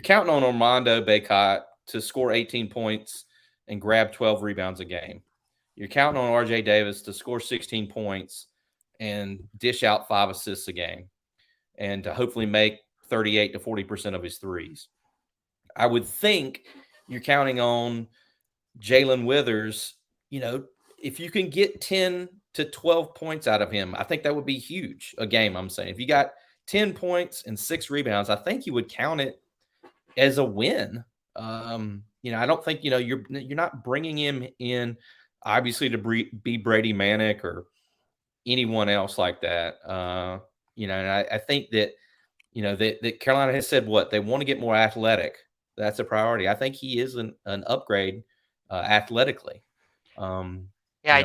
counting on Armando Bacot to score 18 points and grab 12 rebounds a game. You're counting on RJ Davis to score 16 points and dish out 5 assists a game and to hopefully make 38 to 40% of his threes. I would think you're counting on Jalen Withers, if you can get 10 to 12 points out of him, I think that would be huge a game, I'm saying. If you got 10 points and 6 rebounds, I think you would count it as a win. I don't think, you're not bringing him in obviously to be Brady Manick or anyone else like that. And I think that, that Carolina has said what they want to get more athletic. That's a priority. I think he is an upgrade athletically. Yeah,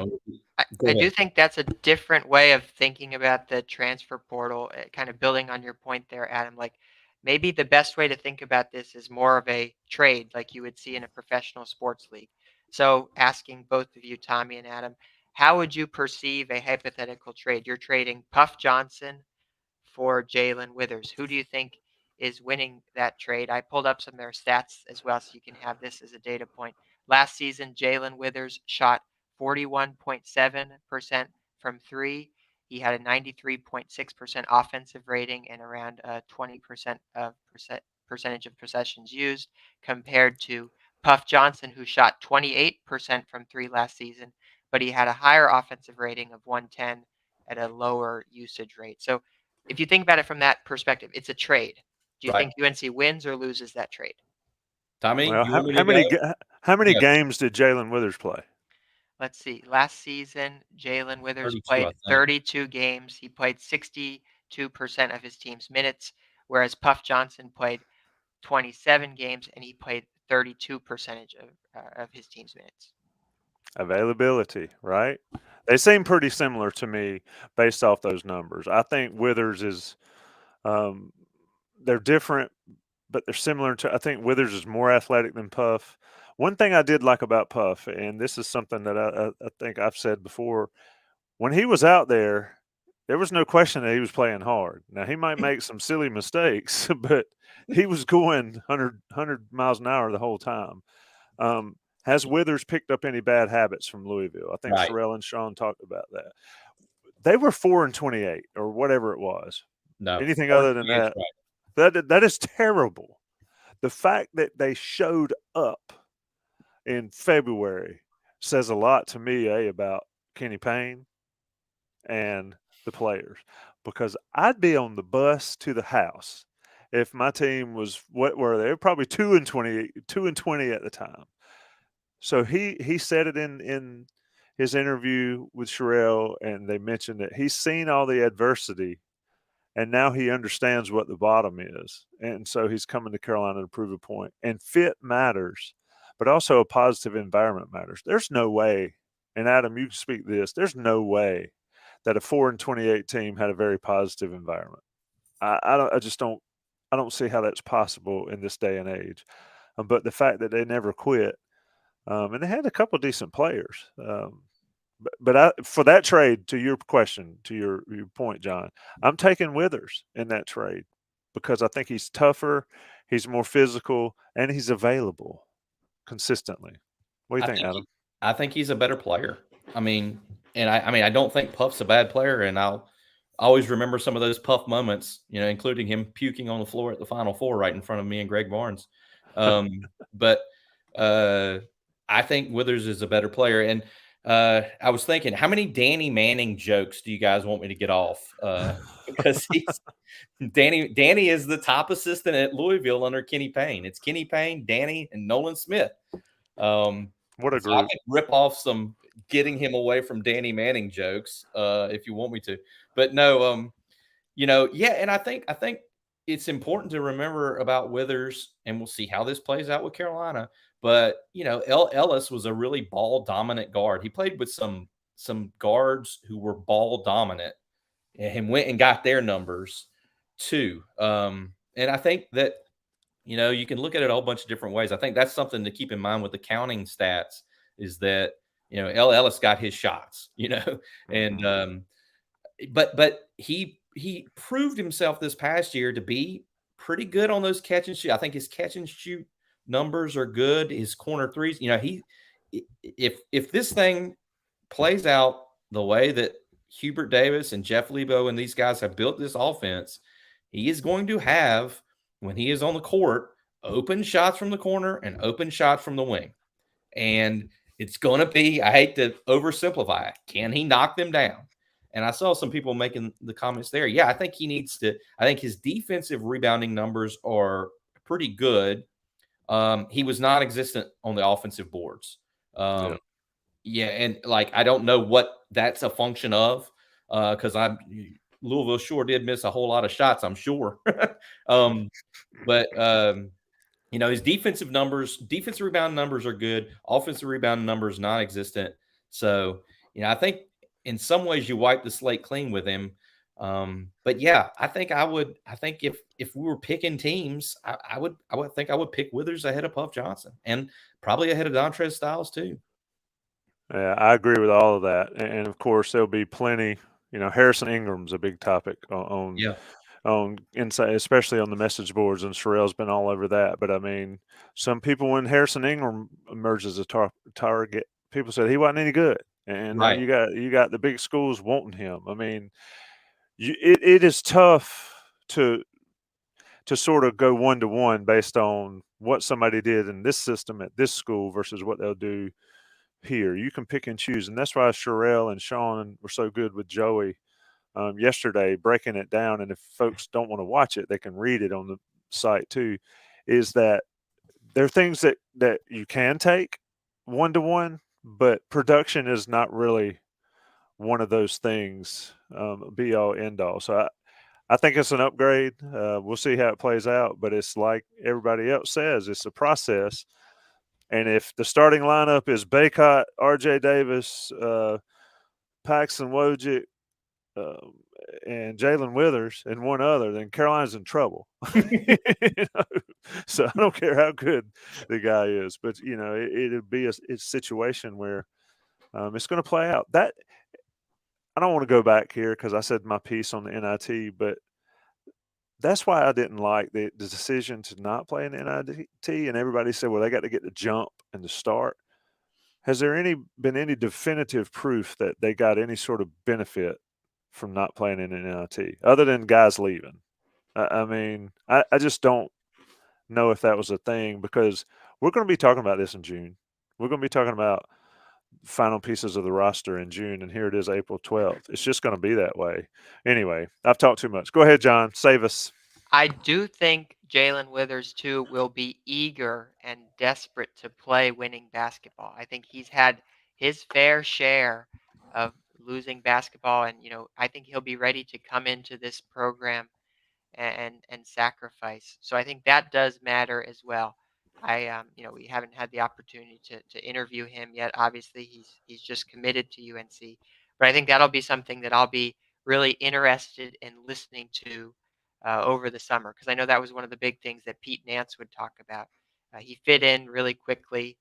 I do think that's a different way of thinking about the transfer portal, kind of building on your point there, Adam. Like, maybe the best way to think about this is more of a trade like you would see in a professional sports league. So, asking both of you, Tommy and Adam, how would you perceive a hypothetical trade? You're trading Puff Johnson for Jalen Withers. Who do you think is winning that trade? I pulled up some of their stats as well, so you can have this as a data point. Last season, Jalen Withers shot 41.7% from three. He had a 93.6% offensive rating and around 20% of percentage of possessions used, compared to Puff Johnson, who shot 28% from three last season, but he had a higher offensive rating of 110 at a lower usage rate. So if you think about it from that perspective, it's a trade. Do you Right. think UNC wins or loses that trade? Tommy, Well, you want me how to go? how many Yeah, games did Jalen Withers play? Let's see. Last season, Jalen Withers 32, I played think. 32 games. He played 62% of his team's minutes, whereas Puff Johnson played 27 games and he played 32% of his team's minutes. Availability, right? They seem pretty similar to me based off those numbers. I think Withers is, um, they're different, but they're similar to. I think Withers is more athletic than Puff. One thing I did like about Puff, and this is something that I think I've said before, when he was out there was no question that he was playing hard. Now he might make some silly mistakes, but he was going 100 miles an hour the whole time. Has Withers picked up any bad habits from Louisville? I think Right. Sherelle and Sean talked about that. They were 4-28 or whatever it was. No. Anything other than 48 's that, right. that is terrible. The fact that they showed up in February says a lot to me, about Kenny Payne and the players, because I'd be on the bus to the house if my team was, what were they? Probably 2-20, 2-20 at the time. So he said it in his interview with Sherelle, and they mentioned that he's seen all the adversity, and now he understands what the bottom is, and so he's coming to Carolina to prove a point. And fit matters, but also a positive environment matters. There's no way, and Adam, you can speak to this. There's no way that a 4-28 team had a very positive environment. I just don't. I don't see how that's possible in this day and age. But the fact that they never quit, and they had a couple decent players. For that trade, to your question, to your point, John, I'm taking Withers in that trade because I think he's tougher, he's more physical, and he's available consistently. What do you I think, think Adam? I think he's a better player. I mean, and I mean, I don't think Puff's a bad player, and I'll always remember some of those Puff moments, including him puking on the floor at the Final Four right in front of me and Greg Barnes. But uh, I think Withers is a better player, and I was thinking, how many Danny Manning jokes do you guys want me to get off? Because Danny is the top assistant at Louisville under Kenny Payne. It's Kenny Payne, Danny, and Nolan Smith. What a So I group! could rip off some getting him away from Danny Manning jokes if you want me to, but no, yeah, and I think it's important to remember about Withers, and we'll see how this plays out with Carolina. But Ellis was a really ball dominant guard. He played with some guards who were ball dominant, and went and got their numbers too. And I think that you can look at it a whole bunch of different ways. I think that's something to keep in mind with the counting stats is that, Ellis got his shots, and Mhm. but he proved himself this past year to be pretty good on those catch and shoot. I think his catch and shoot numbers are good. His corner threes, if this thing plays out the way that Hubert Davis and Jeff Lebo and these guys have built this offense, he is going to have, when he is on the court, open shots from the corner and open shots from the wing. And it's going to be, I hate to oversimplify it, can he knock them down? And I saw some people making the comments there. Yeah, I think he needs to. I think his defensive rebounding numbers are pretty good. He was non-existent on the offensive boards. Yeah. Yeah, and I don't know what that's a function of, because Louisville sure did miss a whole lot of shots, I'm sure. um, but his defensive rebound numbers are good. Offensive rebound numbers non-existent. So, I think in some ways you wipe the slate clean with him. But yeah, I think if we were picking teams, I would think I would pick Withers ahead of Puff Johnson and probably ahead of Dontrez Styles too. Yeah, I agree with all of that, and of course there'll be plenty. Harrison Ingram's a big topic Yeah, on inside, especially on the message boards, and Sherelle's been all over that. But I mean, some people, when Harrison Ingram emerges as a target, people said he wasn't any good, and now right. you got the big schools wanting him. I mean, it is tough to sort of go one to one based on what somebody did in this system at this school versus what they'll do here. You can pick and choose, and that's why Sherelle and Sean were so good with Joey yesterday, breaking it down. And if folks don't want to watch it, they can read it on the site too. Is that there are things that you can take one-to-one, but production is not really one of those things, be all end all. So I think it's an upgrade. We'll see how it plays out, but it's like everybody else says, it's a process. And if the starting lineup is Baycott, R.J. Davis, Paxton Wojcik, um, and Jalen Withers and one other, then Carolina's in trouble. You know? So I don't care how good the guy is, but it'll be a situation where it's going to play out. That I don't want to go back here because I said my piece on the NIT, but that's why I didn't like the decision to not play an NIT. And everybody said, well, they got to get the jump and the start. Has there been any definitive proof that they got any sort of benefit from not playing in an NIT other than guys leaving? I just don't know if that was a thing, because we're going to be talking about this in June. We're going to be talking about final pieces of the roster in June, and here it is, April 12th. It's just going to be that way. Anyway, I've talked too much. Go ahead, John. Save us. I do think Jalen Withers, too, will be eager and desperate to play winning basketball. I think he's had his fair share of losing basketball, and, I think he'll be ready to come into this program and sacrifice. So I think that does matter as well. We haven't had the opportunity to interview him yet. Obviously, he's just committed to UNC, but I think that'll be something that I'll be really interested in listening to over the summer, because I know that was one of the big things that Pete Nance would talk about. He fit in really quickly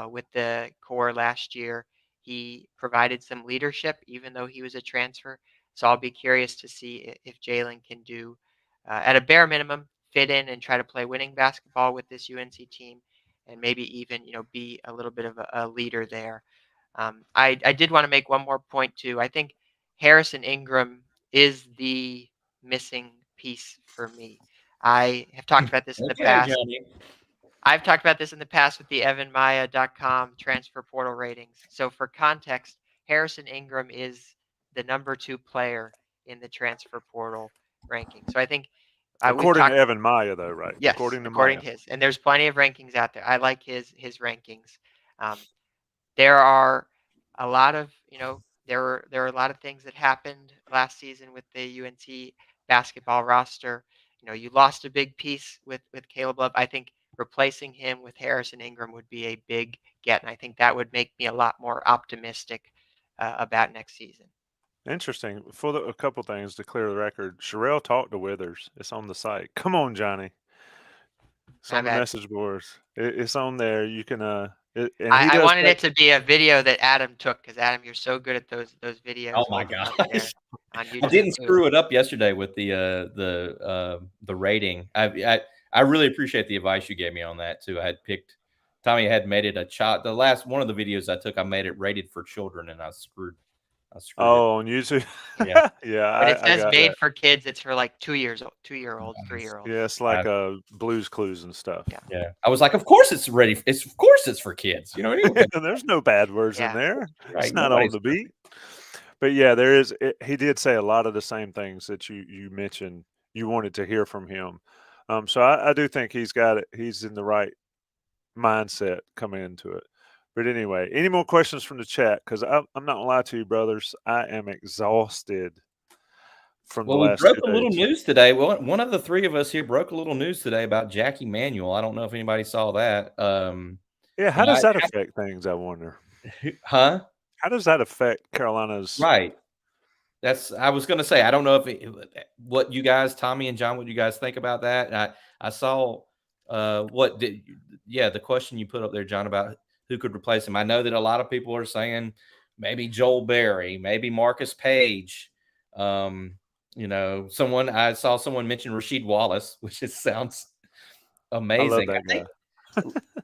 with the core last year. He provided some leadership, even though he was a transfer. So I'll be curious to see if Jalen can do, at a bare minimum, fit in and try to play winning basketball with this UNC team, and maybe even be a little bit of a leader there. I did want to make one more point too. I think Harrison Ingram is the missing piece for me. I have talked about this in the Okay, past. Johnny. I've talked about this in the past with the evanmaya.com transfer portal ratings. So for context, Harrison Ingram is the number 2 player in the transfer portal ranking. So I think we've According to talked. Evan Maya, though, right? Yes, According to according Maya. to his, and there's plenty of rankings out there. I like his rankings. Um, there are a lot of there are a lot of things that happened last season with the UNC basketball roster. You lost a big piece with Caleb Love. I think replacing him with Harrison Ingram would be a big get, and I think that would make me a lot more optimistic about next season. Interesting. A couple things to clear the record. Sherelle talked to Withers. It's on the site. Come on, Johnny. It's My on the bad. message boards. It's on there. You can and he I does wanted it to be a video that Adam took, because Adam, you're so good at those videos. Oh my holding up gosh. there on I YouTube. didn't screw it up yesterday with the rating. I really appreciate the advice you gave me on that too. I had picked Tommy had made it a child. The last one of the videos I took, I made it rated for children, and I screwed it. Oh, on YouTube. Yeah. Yeah, But it I says got made that. for kids. It's for like 2-year-olds, Nice. 3-year-olds. Yeah, it's like Blues Clues and stuff. Yeah. Yeah. I was like, of course it's ready. Of course it's for kids. Anyone can. There's no bad words in Yeah. there. Right. It's not on the beat. But yeah, there is. He did say a lot of the same things that you mentioned. You wanted to hear from him. So I do think he's got it. He's in the right mindset coming into it. But anyway, any more questions from the chat? Because I'm not gonna lie to you, brothers. I am exhausted from the Well, we last broke 2 a little days. news today. Well, one of the three of us here broke a little news today about Jackie Manuel. I don't know if anybody saw that. Yeah, how does that affect things? I wonder. Huh? How does that affect Carolina's? Right. I was going to say, I don't know what you guys, Tommy and John, what you guys think about that. I saw the question you put up there, John, about who could replace him. I know that a lot of people are saying maybe Joel Berry, maybe Marcus Page. I saw someone mention Rasheed Wallace, which sounds amazing. I love that guy.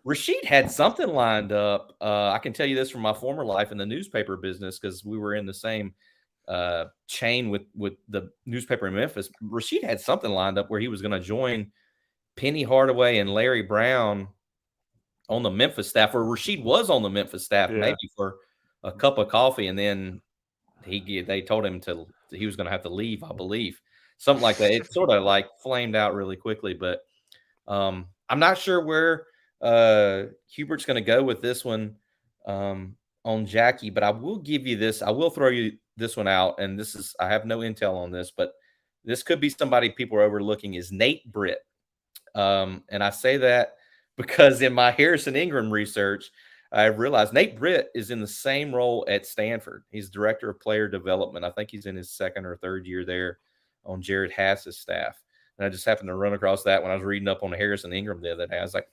Rasheed had something lined up. I can tell you this from my former life in the newspaper business, because we were in the same chain with the newspaper in Memphis. Rasheed had something lined up where he was going to join Penny Hardaway and Larry Brown on the Memphis staff, or Rasheed was on the Memphis staff, maybe for a cup of coffee, and then they told him he was going to have to leave, I believe, something like that. It sort of like flamed out really quickly, but I'm not sure where Hubert's going to go with this one on Jackie, but I will give you this. I will throw you this one out, and I have no intel on this, but this could be somebody people are overlooking is Nate Britt. And I say that because in my Harrison Ingram research, I realized Nate Britt is in the same role at Stanford. He's director of player development. I think he's in his second or third year there on Jared Hass's staff. And I just happened to run across that when I was reading up on Harrison Ingram the other day. I was like,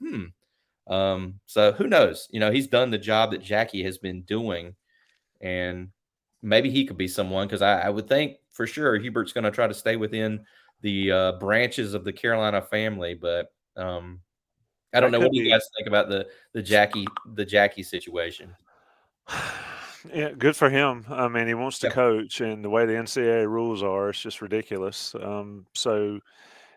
so who knows? He's done the job that Jackie has been doing, and maybe he could be someone, because I would think for sure Hubert's going to try to stay within the branches of the Carolina family, but I don't know. What do you guys think about the Jackie situation? Yeah, good for him. I mean, he wants to coach, and the way the NCAA rules are, it's just ridiculous. So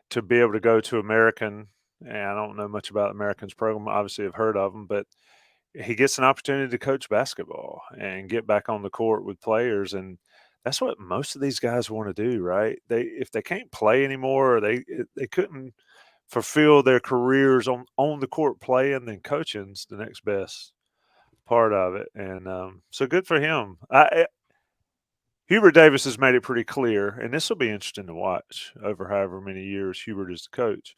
to be able to go to American, and I don't know much about American's program. Obviously, I've heard of them, but he gets an opportunity to coach basketball and get back on the court with players, and that's what most of these guys want to do, right? If they can't play anymore, or they couldn't fulfill their careers on the court playing, then coaching's the next best part of it. And so good for him. Hubert Davis has made it pretty clear, and this will be interesting to watch over however many years Hubert is the coach.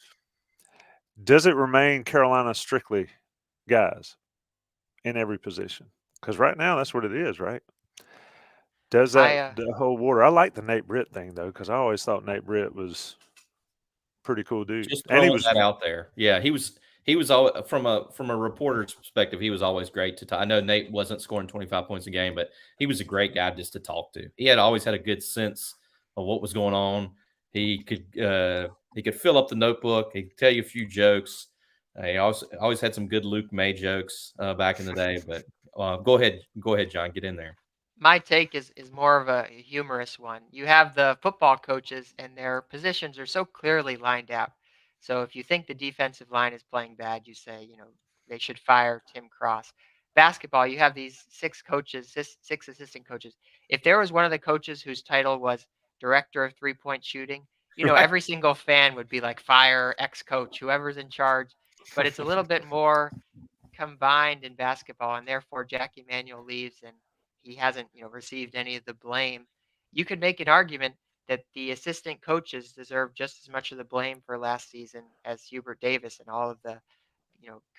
Does it remain Carolina strictly guys in every position? Because right now that's what it is, right? Does that the whole water? I like the Nate Britt thing though, because I always thought Nate Britt was pretty cool dude. Just And throwing that out there. Yeah, he was always, from a reporter's perspective, he was always great to talk. I know Nate wasn't scoring 25 points a game, but he was a great guy just to talk to. He had always had a good sense of what was going on. He could fill up the notebook. He could tell you a few jokes. He always had some good Luke May jokes back in the day. But go ahead, John, get in there. My take is more of a humorous one. You have the football coaches, and their positions are so clearly lined out. So if you think the defensive line is playing bad, you say, they should fire Tim Cross. Basketball, you have these six coaches, six assistant coaches. If there was one of the coaches whose title was director of three-point shooting, Right. every single fan would be like, fire ex-coach, whoever's in charge. But it's a little bit more combined in basketball, and therefore Jackie Manuel leaves, and he hasn't, received any of the blame. You could make an argument that the assistant coaches deserve just as much of the blame for last season as Hubert Davis and all of the,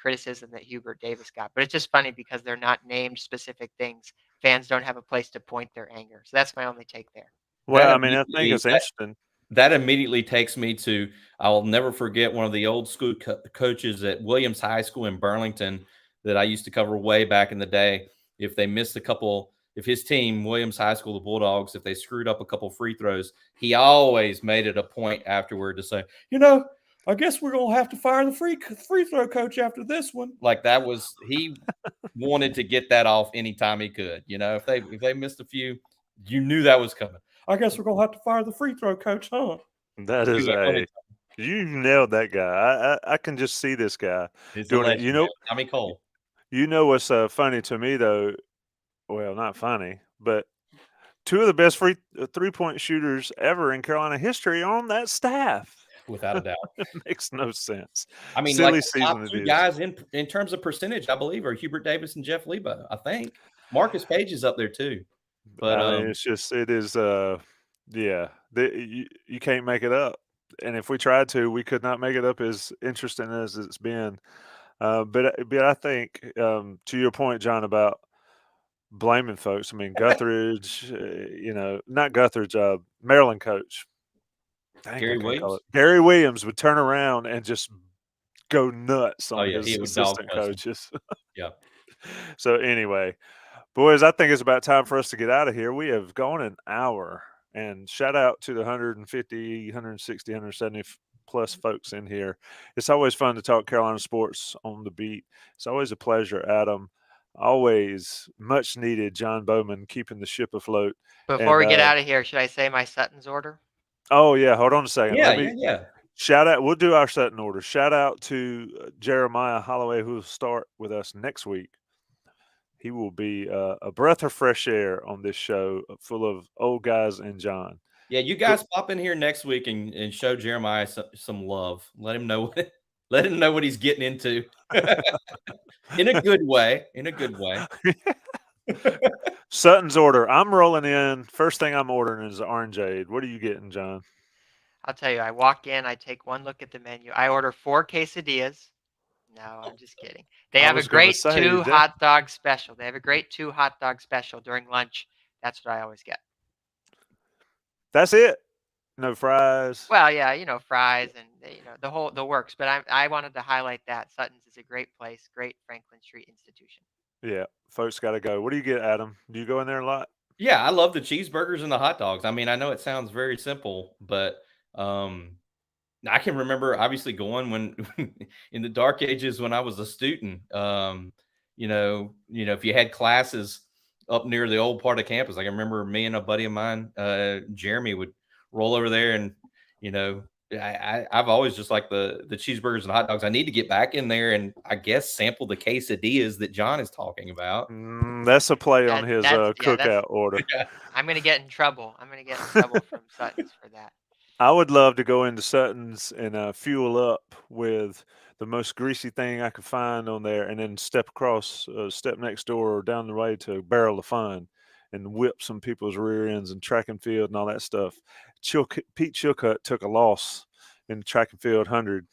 criticism that Hubert Davis got. But it's just funny because they're not named specific things. Fans don't have a place to point their anger. So that's my only take there. Well, I mean, I think it's interesting. That immediately takes me to, I'll never forget one of the old school coaches at Williams High School in Burlington that I used to cover way back in the day. If they missed if his team, Williams High School, the Bulldogs, if they screwed up a couple free throws, he always made it a point afterward to say, I guess we're going to have to fire the free throw coach after this one. Like he wanted to get that off anytime he could. If they missed a few, you knew that was coming. I guess we're going to have to fire the free throw coach, huh? That is you nailed that guy. I can just see this guy doing it. Tommy Cole. What's funny to me though? Well, not funny, but two of the best three-point shooters ever in Carolina history on that staff. Without a doubt. It makes no sense. I mean, silly like season top two guys in terms of percentage, I believe, are Hubert Davis and Jeff Lebo. I think Marcus Page is up there too. But I mean, you can't make it up. And if we tried to, we could not make it up as interesting as it's been. But I think, to your point, John, about blaming folks. I mean, Guthridge, not Guthridge, Maryland coach. Gary Williams? Gary Williams would turn around and just go nuts on his assistant coaches. Yeah. So anyway, boys, I think it's about time for us to get out of here. We have gone an hour, and shout out to the 150, 160, 170 plus folks in here. It's always fun to talk Carolina sports on the beat. It's always a pleasure, Adam. Always much needed John Bauman keeping the ship afloat. Before we get out of here, should I say my Sutton's order? Oh, yeah. Hold on a second. Yeah. Shout out. We'll do our Sutton order. Shout out to Jeremiah Holloway, who will start with us next week. He will be a breath of fresh air on this show, full of old guys and John. Yeah, you guys pop in here next week and show Jeremiah some love. Let him know let him know what he's getting into. In a good way. In a good way. Sutton's order. I'm rolling in. First thing I'm ordering is the orangeade. What are you getting, John? I'll tell you, I walk in, I take one look at the menu. I order 4 quesadillas. No, I'm just kidding. They I have a was going to great say 2 that. hot dog special. They have a great 2 hot dog special during lunch. That's what I always get. That's it. No fries. Well, yeah, fries and the works. But I wanted to highlight that Sutton's is a great place, great Franklin Street institution. Yeah, folks got to go. What do you get, Adam? Do you go in there a lot? Yeah, I love the cheeseburgers and the hot dogs. I mean, I know it sounds very simple, but I can remember obviously going when in the dark ages when I was a student. If you had classes up near the old part of campus, I can remember me and a buddy of mine, Jeremy, would roll over there, and I've always just liked the cheeseburgers and hot dogs. I need to get back in there and I guess sample the quesadillas that John is talking about. That's a play on his That's cookout order. I'm going to get in trouble. I'm going to get in trouble from Sutton's for that. I would love to go into Sutton's and fuel up with the most greasy thing I could find on there, and then step next door or down the way to Barrel of Fun and whip some people's rear ends and track and field and all that stuff. Pete Chilcutt took a loss in the track and field 100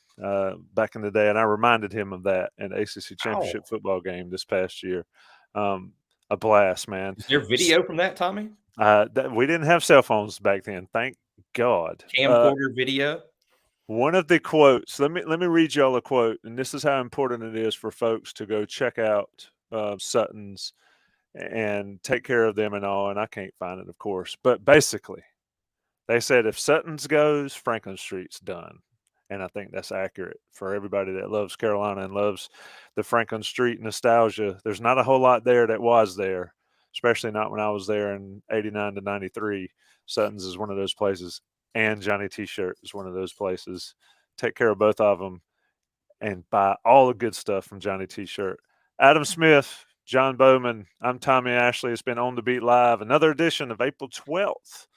back in the day, and I reminded him of that in the ACC championship football game this past year. A blast, man. Is there video from that, Tommy? We didn't have cell phones back then, thank God. Camcorder video. One of the quotes. Let me read y'all a quote, and this is how important it is for folks to go check out Sutton's and take care of them and all. And I can't find it, of course, but basically, they said if Sutton's goes, Franklin Street's done. And I think that's accurate for everybody that loves Carolina and loves the Franklin Street nostalgia. There's not a whole lot there that was there, especially not when I was there in 89 to 93. Sutton's is one of those places, and Johnny T-Shirt is one of those places. Take care of both of them and buy all the good stuff from Johnny T-Shirt. Adam Smith, John Bauman, I'm Tommy Ashley. It's been On the Beat Live, another edition of April 12th.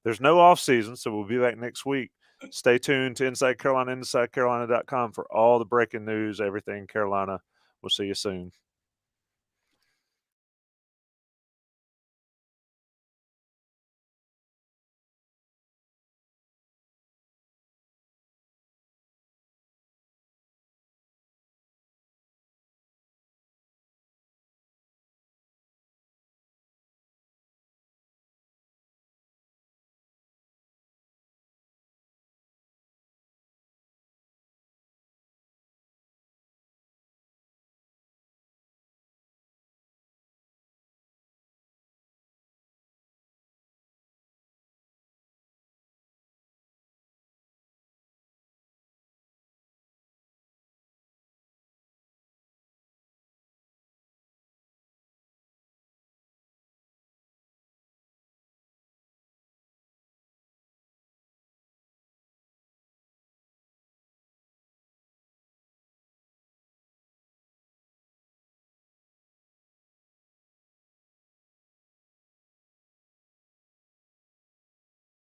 There's no off season, so we'll be back next week. Stay tuned to Inside Carolina, InsideCarolina.com for all the breaking news, everything Carolina. We'll see you soon.